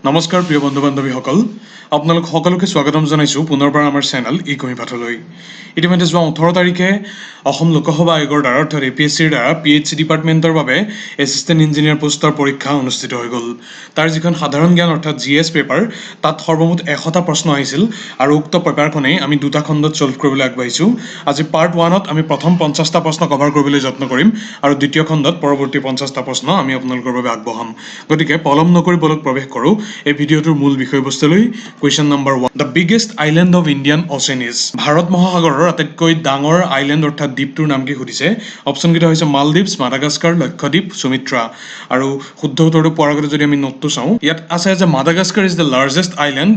নমস্কাৰ প্ৰিয় বন্ধু বান্ধৱীসকল, আপোনালোক সকলোকে স্বাগতম জনাইছোঁ পুনৰবাৰ আমাৰ চেনেল ইকমি পাঠলৈ। ইতিমধ্যে যোৱা 18 তাৰিখে অসম লোকসভা আয়োগৰ দ্বাৰা অৰ্থাৎ APSCৰ দ্বাৰা PHC ডিপাৰ্টমেণ্টৰ বাবে এছিষ্টেণ্ট ইঞ্জিনিয়াৰ পোষ্টৰ পৰীক্ষা অনুষ্ঠিত হৈ গ'ল। তাৰ যিখন সাধাৰণ জ্ঞান অৰ্থাৎ GS পেপাৰ, তাত সৰ্বমুঠ 100টা প্ৰশ্ন আহিছিল আৰু উক্ত পেপাৰখনেই আমি দুটা খণ্ডত ছল্ভ কৰিবলৈ আগবাঢ়িছোঁ। আজি পাৰ্ট 1ত আমি প্ৰথম 50টা প্ৰশ্ন কভাৰ কৰিবলৈ যত্ন কৰিম আৰু দ্বিতীয় খণ্ডত পৰৱৰ্তী 50টা প্ৰশ্ন আমি আপোনালোকৰ বাবে আগবঢ়াম। গতিকে পলম নকৰি বলক প্ৰৱেশ কৰোঁ এই ভিডিঅ'টোৰ মূল বিষয়বস্তুলৈ। Question number 1, the biggest island of Indian ocean is. ভাৰত মহাসাগৰৰ আটাইতকৈ ডাঙৰ আইলেণ্ড অৰ্থাৎ দ্বীপটোৰ নাম কি সুধিছে। অপশ্যনকেইটা হৈছে মালদ্বীপছ, মাডাগাস্কাৰ, লক্ষদ্বীপ, সুমিত্ৰা। আৰু শুদ্ধ উত্তৰটো পোৱাৰ আগতে যদি আমি নোটটো চাওঁ, ইয়াত আছে যে Madagascar is the largest island,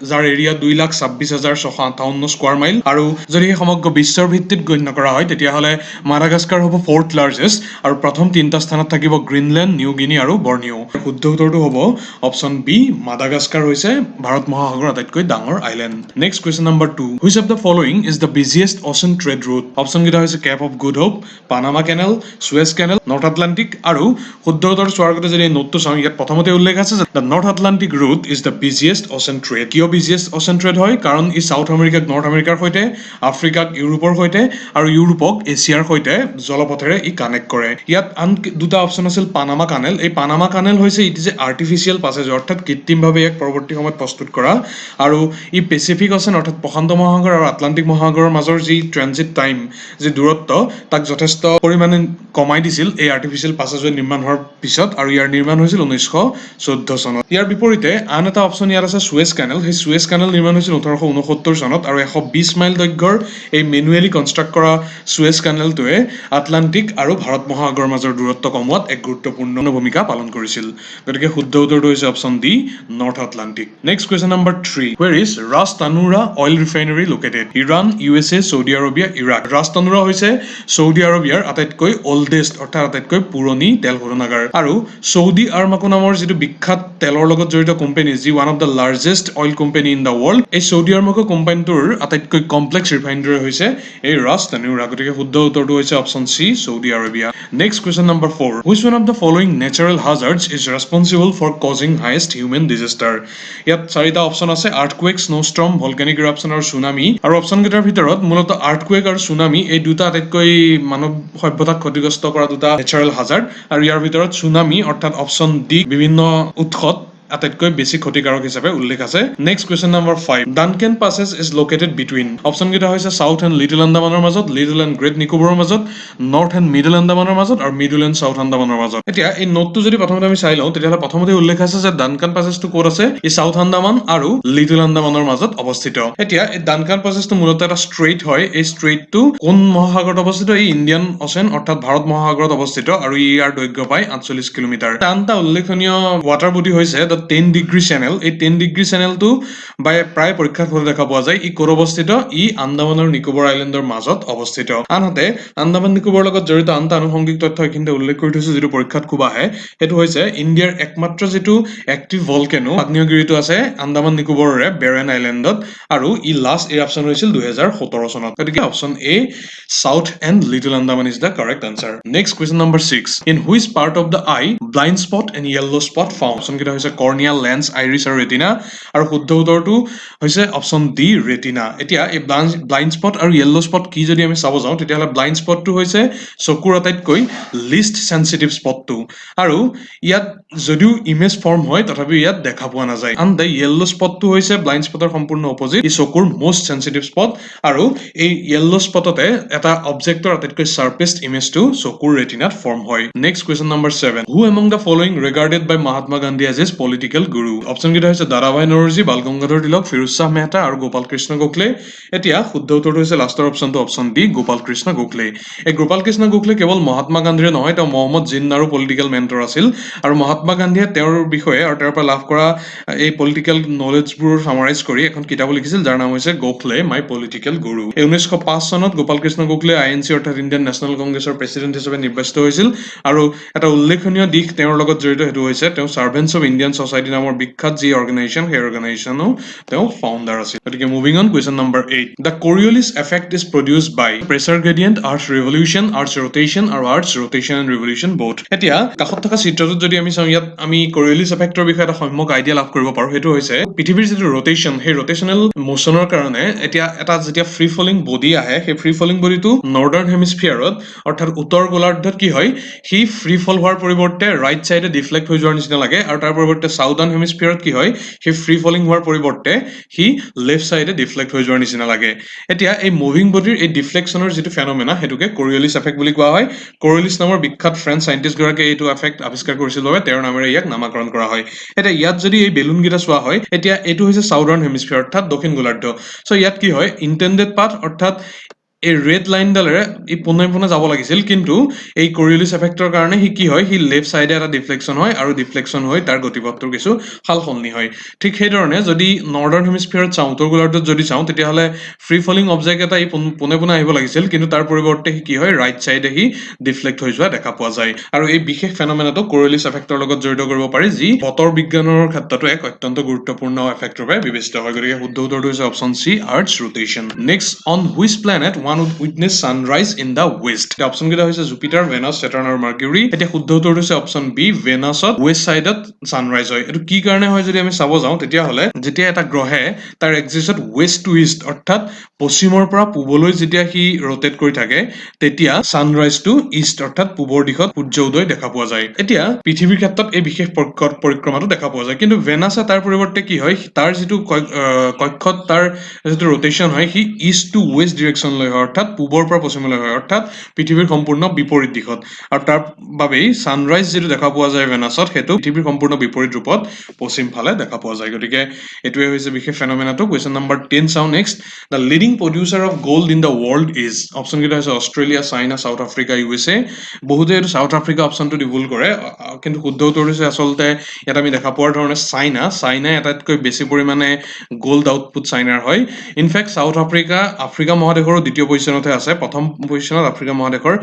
যাৰ এৰিয়া 2,26,658 স্কোৱাৰ মাইল। আৰু যদি সমগ্ৰ বিশ্বৰ ভিত্তিত গণ্য কৰা হয় তেতিয়াহ'লে মাডাগাস্কাৰ হ'ব 4th লাৰ্জেষ্ট আৰু প্ৰথম 3টা স্থানত থাকিব গ্ৰীণলেণ্ড, নিউ গিনি আৰু বৰ্নিঅ'। শুদ্ধ উত্তৰটো হ'ব অপশ্যন বি, মাডাগাস্কাৰ হৈছে ভাৰত মহাসাগৰৰ আটাইতকৈ ডাঙৰ island. Next question number 2, which of the following is the biggest ocean trade route. অপশ্যনকেইটা হৈছে Cape of Good Hope, Panama canal, সুৱেজ কেনেল, নৰ্থ আটলাণ্টিক। আৰু শুদ্ধ উত্তৰ চোৱাৰ আগতে যদি নোটটো চাওঁ, ইয়াত প্ৰথমতে উল্লেখ আছে যে the North Atlantic route is the biggest ocean trade. কিয় বিজিয়েষ্ট অ'চেন ট্ৰেড হয়? কাৰণ ই চাউথ আমেৰিকাক নৰ্থ আমেৰিকাৰ সৈতে, আফ্ৰিকাক ইউৰোপৰ সৈতে আৰু ইউৰোপক এছিয়াৰ সৈতে জলপথেৰে ই কানেক্ট কৰে। ইয়াত আন দুটা অপশ্যন আছিল পানামা কানেল। এই পানামা কানেল হৈছে it is a artificial passage, অৰ্থাৎ কৃত্ৰিমভাৱে ইয়াক পৰৱৰ্তী সময়ত প্ৰস্তুত কৰা। আৰু ই পেচিফিক অ'চেন অৰ্থাৎ প্ৰশান্ত মহাসাগৰ আৰু আটলাণ্টিক মহাসাগৰৰ মাজৰ যি ট্ৰেনজিট টাইম, যি দূৰত্ব, তাক যথেষ্ট পৰিমাণে কমাই দিছিল এই আৰ্টিফিচিয়েল পাছেজৱে নিৰ্মাণ হোৱাৰ পিছত, আৰু ইয়াৰ নিৰ্মাণ হৈছিল 1914 চনত। ইয়াৰ বিপৰীতে আন এটা অপশ্যন ইয়াত আছে সুৱেজ কেনেল। সেই সুৱেজ কেনেল নিৰ্মাণ হৈছিল 1869 চনত আৰু 120 মাইল দৈৰ্ঘ্যৰ এই মেনুৱেলি কনষ্ট্ৰাক্ট কৰা সুৱেজ কেনেলটোৱে আটলাণ্টিক আৰু ভাৰত মহাসাগৰৰ মাজৰ দূৰত্ব কমোৱাত এক গুৰুত্বপূৰ্ণ ভূমিকা পালন কৰিছিল। গতিকে শুদ্ধ উত্তৰটো হৈছে option D, North Atlantic. Next question number 3, where is Ras Tanura oil refinery located. Iran, USA, Saudi Arabia, Iraq. Ras Tanura হৈছে ছৌদি আৰবিয়াৰ আটাইতকৈ অল্ডেষ্ট অৰ্থাৎ আটাইতকৈ পুৰণি তেল শোধনাগাৰ। আৰু ছৌদি আৰমাকো নামৰ যিটো বিখ্যাত তেলৰ লগত জড়িত কোম্পানী, যি one of the largest oil company in the world, এই ছৌদি আৰমাকো কোম্পানীটোৰ আটাইতকৈ কমপ্লেক্স ৰিফাইনেৰী হৈছে এই ৰাছ তানুৰা। গতিকে শুদ্ধ উত্তৰটো হৈছে option C, Saudi Arabia. Next question number 4, which one of the following natural hazards is responsible for causing highest human disaster. ইয়াত 4টা অপশ্যন আছে, আৰ্থকুৱেক, স্নোষ্টৰ্ম, ভলকেনিক ইৰাপশ্যন আৰু ছুনামি। আৰু অপশ্যনকেইটাৰ ভিতৰত মূলতঃ আৰ্থকুৱেক আৰু ছুনামি এই দুটা আটাইতকৈ মানৱ সভ্যতাক ক্ষতিগ্ৰস্ত কৰা দুটা নেচাৰেল হাজাৰ্ড। আৰু ইয়াৰ ভিতৰত ছুনামি অৰ্থাৎ অপশ্যন ডি বিভিন্ন উৎসত আটাইতকৈ বেছি ক্ষতিকাৰক হিচাপে উল্লেখ আছে। Next question number 5, Duncan passage is located between. অপশ্যনকেইটা হৈছে সাউথ এণ্ড লিটল আন্দামানৰ মাজত, লিটল এণ্ড গ্ৰেট নিকোবৰৰ মাজত, নৰ্থ এণ্ড মিডল আন্দামানৰ মাজত আৰু মিডল এণ্ড চাউথ আন্দামানৰ মাজত। এতিয়া এই নোটটো যদি প্ৰথমতে আমি চাই লওঁ, তেতিয়াহ'লে প্ৰথমতে উল্লেখ আছে যে ডানকান পাছেজটো ক'ত আছে, ই সাউথ আন্দামান আৰু লিটল আন্দামানৰ মাজত অৱস্থিত। এতিয়া এই ডানকান পাছেজটো মূলতঃ এটা ষ্ট্ৰেইট হয়। এই ষ্ট্ৰেইটটো কোন মহাসাগৰত অৱস্থিত? এই ইণ্ডিয়ান অ'চেন অৰ্থাৎ ভাৰত মহাসাগৰত অৱস্থিত আৰু ইয়াৰ দৈৰ্ঘ্য প্ৰায় 48 কিলোমিটাৰ। আন এটা উল্লেখনীয় ৱাটাৰ বডি হৈছে দ্য 10 ডিগ্ৰী চেনেল। এই 10 ডিগ্ৰী চেনেলটো প্ৰায় পৰীক্ষাত হোৱা দেখা পোৱা যায়। ই ক'ত অৱস্থিত? ই আন্দামান আৰু নিকোবৰ আইলেণ্ডৰ মাজত অৱস্থিত। আনহাতে আন্দামান নিকোবৰৰ লগত জড়িত আন এটা আনুষংগিক তথ্য এইখিনিতে উল্লেখ কৰি থৈছো, যিটো পৰীক্ষাত খুব আহে। সেইটো হৈছে ইণ্ডিয়াৰ একমাত্ৰ যিটো এক্টিভ ভলকেনো, আগ্নেয়গিৰিটো আছে আন্দামান নিকোবৰৰে বেৰেন আইলেণ্ডত, আৰু ই লাষ্ট ইৰাপশ্যন হৈছিল 2017 চনত। গতিকে option A, South and Little Andaman is the correct answer. Next question number 6, in which part of the eye blind spot and yellow' spot found. অপশ্যনকেইটা হৈছে কৰ্নিয়া, লেন্স, আইৰিছ আৰু retina. আৰু শুদ্ধ উত্তৰটো হৈছে অপশ্যন ডি, ৰেটিনা। এতিয়া এই blind spot আৰু য়েল্ল' স্পট কি যদি আমি চাব যাওঁ, তেতিয়াহ'লে ব্লাইণ্ড স্পটটো হৈছে চকুৰ আটাইতকৈ লিষ্ট চেঞ্চিটিভ স্পটটো, আৰু ইয়াত যদিও ইমেজ ফৰ্ম হয় তথাপিও ইয়াত দেখা পোৱা নাযায়। আনহাতে য়েল্ল' স্পটটো হৈছে ব্লাইণ্ড স্পটৰ সম্পূৰ্ণ অপজিট, ই চকুৰ মষ্ট চেঞ্চিটিভ স্পট, আৰু এই য়েল্ল' স্পটতে এটা অবজেক্টৰ আটাইতকৈ চাৰ্পেষ্ট ইমেজটো চকুৰ ৰেটিনাত ফৰ্ম হয়। Next question number 7, who among the following regarded by Mahatma Gandhi as his political guru. অপশ্যনকেইটা হৈছে দাদাভাই নৰজী, বাল গংগাধৰ তিলক, ফিৰোজ শ্বাহ মেহতা আৰু গোপাল কৃষ্ণ গোখলে। এতিয়া শুদ্ধ উত্তৰটো হৈছে লাষ্টৰ অপশ্যনটো, অপশ্যন ডি, গোপাল কৃষ্ণ গোখলে। এই গোপাল কৃষ্ণ গোখলে কেৱল মহাত্মা গান্ধীৰে নহয়, তেওঁ মহম্মদ জিন্নাৰো পলিটিকেল মেণ্টৰ আছিল। আৰু মহাত্মা গান্ধীয়ে তেওঁৰ বিষয়ে আৰু তেওঁৰ পৰা লাভ কৰা এই পলিটিকেল নলেজবোৰ সামাৰাইজ কৰি এখন কিতাপো লিখিছিল, যাৰ নাম হৈছে গোখলে মাই পলিটিকেল গুৰু। 1905 চনত গোপাল কৃষ্ণ গোখলে INC অৰ্থাৎ ইণ্ডিয়ান নেশ্যনেল কংগ্ৰেছৰ প্ৰেচিডেণ্ট হিচাপে নিৰ্বাচিত হৈছিল। আৰু এটা উল্লেখনীয় দিশ তেওঁৰ লগত জড়িত, সেইটো হৈছে তেওঁ চাৰ্ভেণ্টছ অফ ইণ্ডিয়ান সোসাইটি নামৰ বিখ্যাত যি অৰ্গেনাইজেশ্যন সেই অৰ্গেনাইজেশ্যনো তেওঁ ফাউণ্ডাৰ আছিল গতিকে moving on question number 8 the Coriolis effect is produced by pressure gradient earth revolution earth rotation আৰু earth rotation and revolution both এতিয়া কাষত থকা চিত্ৰটোত যদি আমি চাওঁ ইয়াত আমি কৰিঅলিছ এফেক্টৰ বিষয়ে এটা সম্যক আইডিয়া লাভ কৰিব পাৰোঁ সেইটো হৈছে পৃথিৱীৰ যিটো ৰোটেশ্যন সেই ৰোটেশ্যনেল মোশ্যনৰ কাৰণে এতিয়া এটা যেতিয়া ফ্ৰী ফলিং বডি আহে সেই ফ্ৰী ফলিং বডিটো নৰ্দাৰ্ণ হেমিস্ফিয়াৰত অৰ্থাৎ উত্তৰ গোলাৰ্ধত কি হয় সি ফ্ৰী ফল হোৱাৰ পৰিৱৰ্তে ৰাইট চাইডে ডিফ্লেক্ট হৈ যোৱাৰ নিচিনা লাগে আৰু তাৰ পৰিৱৰ্তে সাউদাৰ্ণ হেমিস্ফিয়াৰত কি হয় সি ফ্ৰী ফলিং হোৱাৰ পৰিৱৰ্তে সি লেফ্ট চাইডে ডিফ্লেক্ট হৈ যোৱাৰ নিচিনা লাগে এতিয়া এই মুভিং বডিৰ এই ডিফ্লেকশ্যনৰ যিটো ফেনমেনা সেইটোকে কৰিঅলিছ এফেক্ট বুলি কোৱা হয় কৰিঅলিছ নামৰ বিখ্যাত ফ্ৰেঞ্চ চাইণ্টিষ্ট গৰাকীয়ে এইটো এফেক্ট আৱিষ্কাৰ কৰিছিল বাবে তেওঁৰ নামেৰে ইয়াক নামাকৰণ কৰা হয় এতিয়া ইয়াত যদি এই বেলুনকেইটা চোৱা হয় এতিয়া এইটো হৈছে সাউদাৰ্ণ হেমিস্ফিয়াৰ অৰ্থাৎ দক্ষিণ গোলাৰ্ধ চ' ইয়াত কি হয় ইণ্টেণ্ডেড পাথ অৰ্থাৎ এই ৰেড লাইনডালেৰে ই পোনে পোনে যাব লাগিছিল কিন্তু এই কৰিঅলিছ এফেক্টৰ কাৰণে সি কি হয় সি লেফ্ট চাইডে এটা ডিফ্লেকশ্যন হয় আৰু ডিফ্লেকশ্যন হৈ তাৰ গতিপথটোৰ কিছু সাল সলনি হয় ঠিক সেইধৰণে যদি নৰ্দাৰ্ণ হেমিস্ফিয়াৰত চাওঁ উত্তৰ গোলাৰ্ধত যদি চাওঁ তেতিয়াহ'লে ফ্ৰী ফলিং অবজেক্ট এটা ই পোনে পোনে আহিব লাগিছিল কিন্তু তাৰ পৰিৱৰ্তে সি কি হয় ৰাইট চাইডে সি ডিফ্লেক্ট হৈ যোৱা দেখা পোৱা যায় আৰু এই বিশেষ ফেনমেনাটো কৰিঅলিছ এফেক্টৰ লগত জড়িত কৰিব পাৰি যি বতৰ বিজ্ঞানৰ ক্ষেত্ৰতো এক অত্যন্ত গুৰুত্বপূৰ্ণ এফেক্ট ৰূপে বিবেচিত হয় গতিকে শুদ্ধ উত্তৰটো হৈছে option C earth rotation next on which planet one would witness sunrise in the west option কেইটা হৈছে জুপিটাৰ ভেনাছ চেটাৰ্ণ আৰু মাৰ্কিউৰি এতিয়া শুদ্ধ উত্তৰটো হৈছে অপশ্যন বি ভেনাছত ৱেষ্ট চাইডত ছানৰাইজ হয় এইটো কি কাৰণে হয় যদি আমি চাব যাওঁ তেতিয়াহ'লে যেতিয়া এটা গ্ৰহে তাৰ এক্সিছত ৱেষ্ট টু ইষ্ট অৰ্থাৎ পশ্চিমৰ পৰা পূবলৈ যেতিয়া সি ৰোটেট কৰি থাকে তেতিয়া ছানৰাইজটো ইষ্ট অৰ্থাৎ পূবৰ দিশত সূৰ্য উদয় দেখা পোৱা যায় এতিয়া পৃথিৱীৰ ক্ষেত্ৰত এই বিশেষ পৰিক্ৰমাটো দেখা পোৱা যায় কিন্তু ভেনাছে তাৰ পৰিৱৰ্তে কি হয় তাৰ যিটো কক্ষত তাৰ যিটো ৰোটেশ্যন হয় সি ইষ্ট টু ৱেষ্ট ডিৰেকশ্যনলৈ হয় অৰ্থাৎ পূবৰ পৰা পশ্চিমলৈ হয় অৰ্থাৎ পৃথিৱীৰ সম্পূৰ্ণ বিপৰীত দিশত আৰু তাৰ বাবেই ছানৰাইজ যিটো দেখা পোৱা যায় ভেনাছত সেইটো পৃথিৱীৰ সম্পূৰ্ণ বিপৰীত ৰূপত পশ্চিম ফালে দেখা পোৱা যায় গতিকে এইটোৱে হৈছে বিশেষ ফেনমেনাটো কুৱেশ্যন নম্বৰ 10 চাওঁ next the leading producer of gold in the world is option কেইটা হৈছে Australia China South Africa U S A বহুতে এইটো সাউথ আফ্ৰিকা অপশ্যনটো দি ভুল কৰে কিন্তু শুদ্ধ উত্তৰ হৈছে আচলতে ইয়াত আমি দেখা পোৱাৰ ধৰণে চাইনাই আটাইতকৈ বেছি পৰিমাণে গ'ল্ড আউটপুট চাইনাৰ হয় ইনফেক্ট সাউথ আফ্ৰিকা মহাদেশৰো দ্বিতীয় পজিশ্যনতহে আছে প্ৰথম পজিশ্যনত আফ্ৰিকা মহাদেশৰ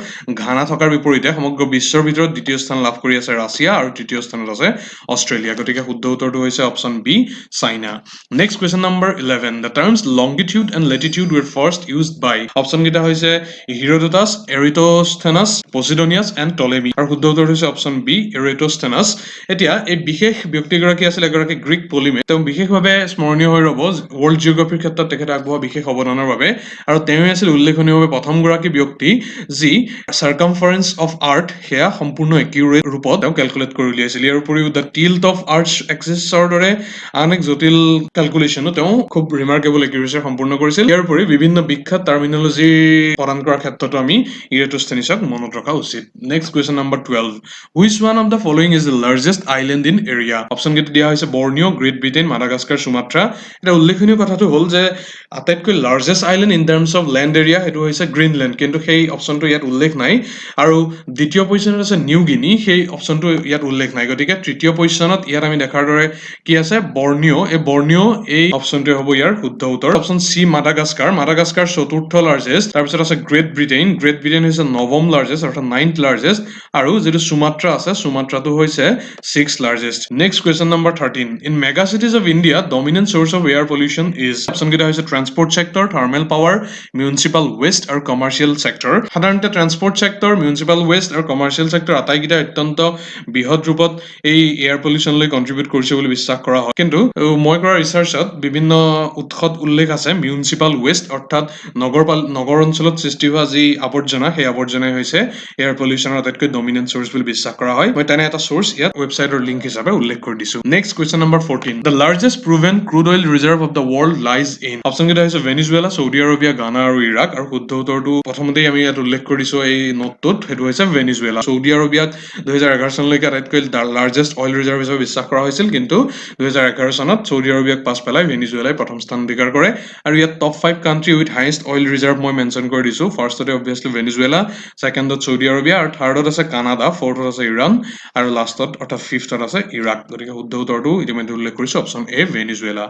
ঘানা থকাৰ বিপৰীতে সমগ্ৰ বিশ্বৰ ভিতৰত দ্বিতীয় স্থান লাভ কৰি আছে ৰাছিয়া আৰু তৃতীয় স্থানত আছে অষ্ট্ৰেলিয়া গতিকে শুদ্ধ উত্তৰটো হৈছে option B China next question number 11 the terms longitude and latitude were first used by option কেইটা হৈছে হিৰডোটাছ এৰিটোস্থেনাছ পজিডনিয়াছ এণ্ড টলেমি আৰু শুদ্ধ উত্তৰ হৈছে অপশ্যন বি এৰিটোস্থেনাছ এতিয়া এই বিশেষ ব্যক্তিগৰাকী আছিল এগৰাকী গ্ৰীক পলিমেথ তেওঁ বিশেষভাৱে স্মৰণীয় হৈ ৰ'ব ৱৰ্ল্ড জিঅ'গ্ৰাফিৰ ক্ষেত্ৰত তেখেতে আগবঢ়োৱা বিশেষ অৱদানৰ বাবে আৰু তেওঁ আছিল উল্লেখনীয়ভাৱে প্ৰথমগৰাকী ব্যক্তি যি চাৰ্কামফাৰেন্স অফ আৰ্থ সেয়া সম্পূৰ্ণ একিউৰেট ৰূপত তেওঁ কেলকুলেট কৰি উলিয়াইছিল ইয়াৰ উপৰিও দ্য টিল্ট অফ আৰ্থ এক্সিছৰ দৰে আন এক জটিল কেলকুলেশ্যনো তেওঁ খুব ৰিমাৰ্কেবল একিউৰেচিৰে সম্পূৰ্ণ কৰিছিল ইয়াৰ উপৰি বিভিন্ন বিখ্যাত টাৰ্মিনলজি প্ৰদান কৰাৰ ক্ষেত্ৰতো আমি ইৰেটোস্থেনিছক মনত ৰখা উচিত next question number 12 which one of the following is the largest island in area option কেইটা দিয়া হৈছে বৰ্নিঅ গ্ৰেট ব্ৰিটেইন মাডাগাস্কাৰ সুমাত্ৰা এটা উল্লেখনীয় কথাটো হ'ল যে আটাইতকৈ largest island in terms of land area সেইটো হৈছে গ্ৰীণলেণ্ড কিন্তু সেই অপশ্যনটো ইয়াত উল্লেখ নাই আৰু দ্বিতীয় পজিশ্যনত আছে নিউ গিনি সেই অপশ্যনটো ইয়াত উল্লেখ নাই গতিকে তৃতীয় পজিশ্যনত ইয়াত আমি দেখাৰ দৰে কি আছে বৰ্নিঅ এই অপশ্যনটোৱে হ'ব ইয়াৰ শুদ্ধ উত্তৰ অপশ্যন চি মাডাগাস্কাৰ চতুৰ্থ লাৰ্জেষ্ট তাৰপিছত আছে গ্ৰেট ব্ৰিটেইন হৈছে নৱম লাৰ্জেষ্ট অৰ্থাৎ 9th লাৰ্জেষ্ট আৰু যিটো সুমাত্ৰা আছে সুমাত্ৰাটো হৈছে 6th largest next question number 13 in mega cities of India dominant source of air pollution is option কেইটা হৈছে ট্ৰান্সপৰ্ট চেক্টৰ থাৰ্মেল পাৱাৰ মিউনিচিপাল ৱেষ্ট আৰু কমাৰ্চিয়েল চেক্টৰ সাধাৰণতে ট্ৰান্সপৰ্ট চেক্টৰ মিউনিচিপাল ৱেষ্ট আৰু কমাৰ্চিয়েল চেক্টৰ আটাইকেইটা অত্যন্ত বৃহৎ ৰূপত এই এয়াৰ পলিউশ্যনলৈ কণ্ট্ৰিবিউট কৰিছে বুলি বিশ্বাস কৰা হয় কিন্তু মই কৰা ৰিচাৰ্চত বিভিন্ন উৎসত উল্লেখ আছে মিউনিচিপাল ৱেষ্ট অৰ্থাৎ নগৰ অঞ্চলত সৃষ্টি হোৱা যি আৱৰ্জনা সেই আৱৰ্জনাই হৈছে এয়াৰ পলিউশ্যনৰ আটাইতকৈ ডমিনেণ্ট চ'ৰ্চ বুলি বিশ্বাস কৰা হয় মই তেনে এটা চ'ৰ্চ ইয়াত ৱেবছাইটৰ লিংক হিচাপে উল্লেখ কৰি দিছো next question number 14 the largest proven crude oil reserve of the world lies in option কেইটা হৈছে ভেনিজুৱেলা চৌদি আৰবিয়া গানা আৰু ইৰাক আৰু শুদ্ধ উত্তৰটো প্ৰথমতেই আমি ইয়াত উল্লেখ কৰি দিছো এই নোটটোত সেইটো হৈছে ভেনিজুৱেলা চৌদি আৰবিয়াক 2011 চনলৈকে আটাইতকৈ লাৰ্জেষ্ট অইল ৰিজাৰ্ভ হিচাপে বিশ্বাস কৰা হৈছিল কিন্তু 2011 চনত চৌদি আৰবিয়াক পাছ পেলাই ভেনিজুৱেলাই প্ৰথম স্থান অধিকাৰ কৰে আৰু ইয়াত top 5 country with highest oil reserve মই মেনশ্যন কৰি দিছো ফাৰ্ষ্টতে অবভিয়াছলি ভেনিজুৱেলা ছেকেণ্ডত চৌদি আৰবিয়া আৰু থাৰ্ডত আছে কানাডা ফ'ৰ্থত আছে ইৰাণ আৰু লাষ্টত অৰ্থাৎ ফিফথত আছে ইৰাক গতিকে শুদ্ধ উত্তৰটো ইতিমধ্যে উল্লেখ কৰিছো option A Venezuela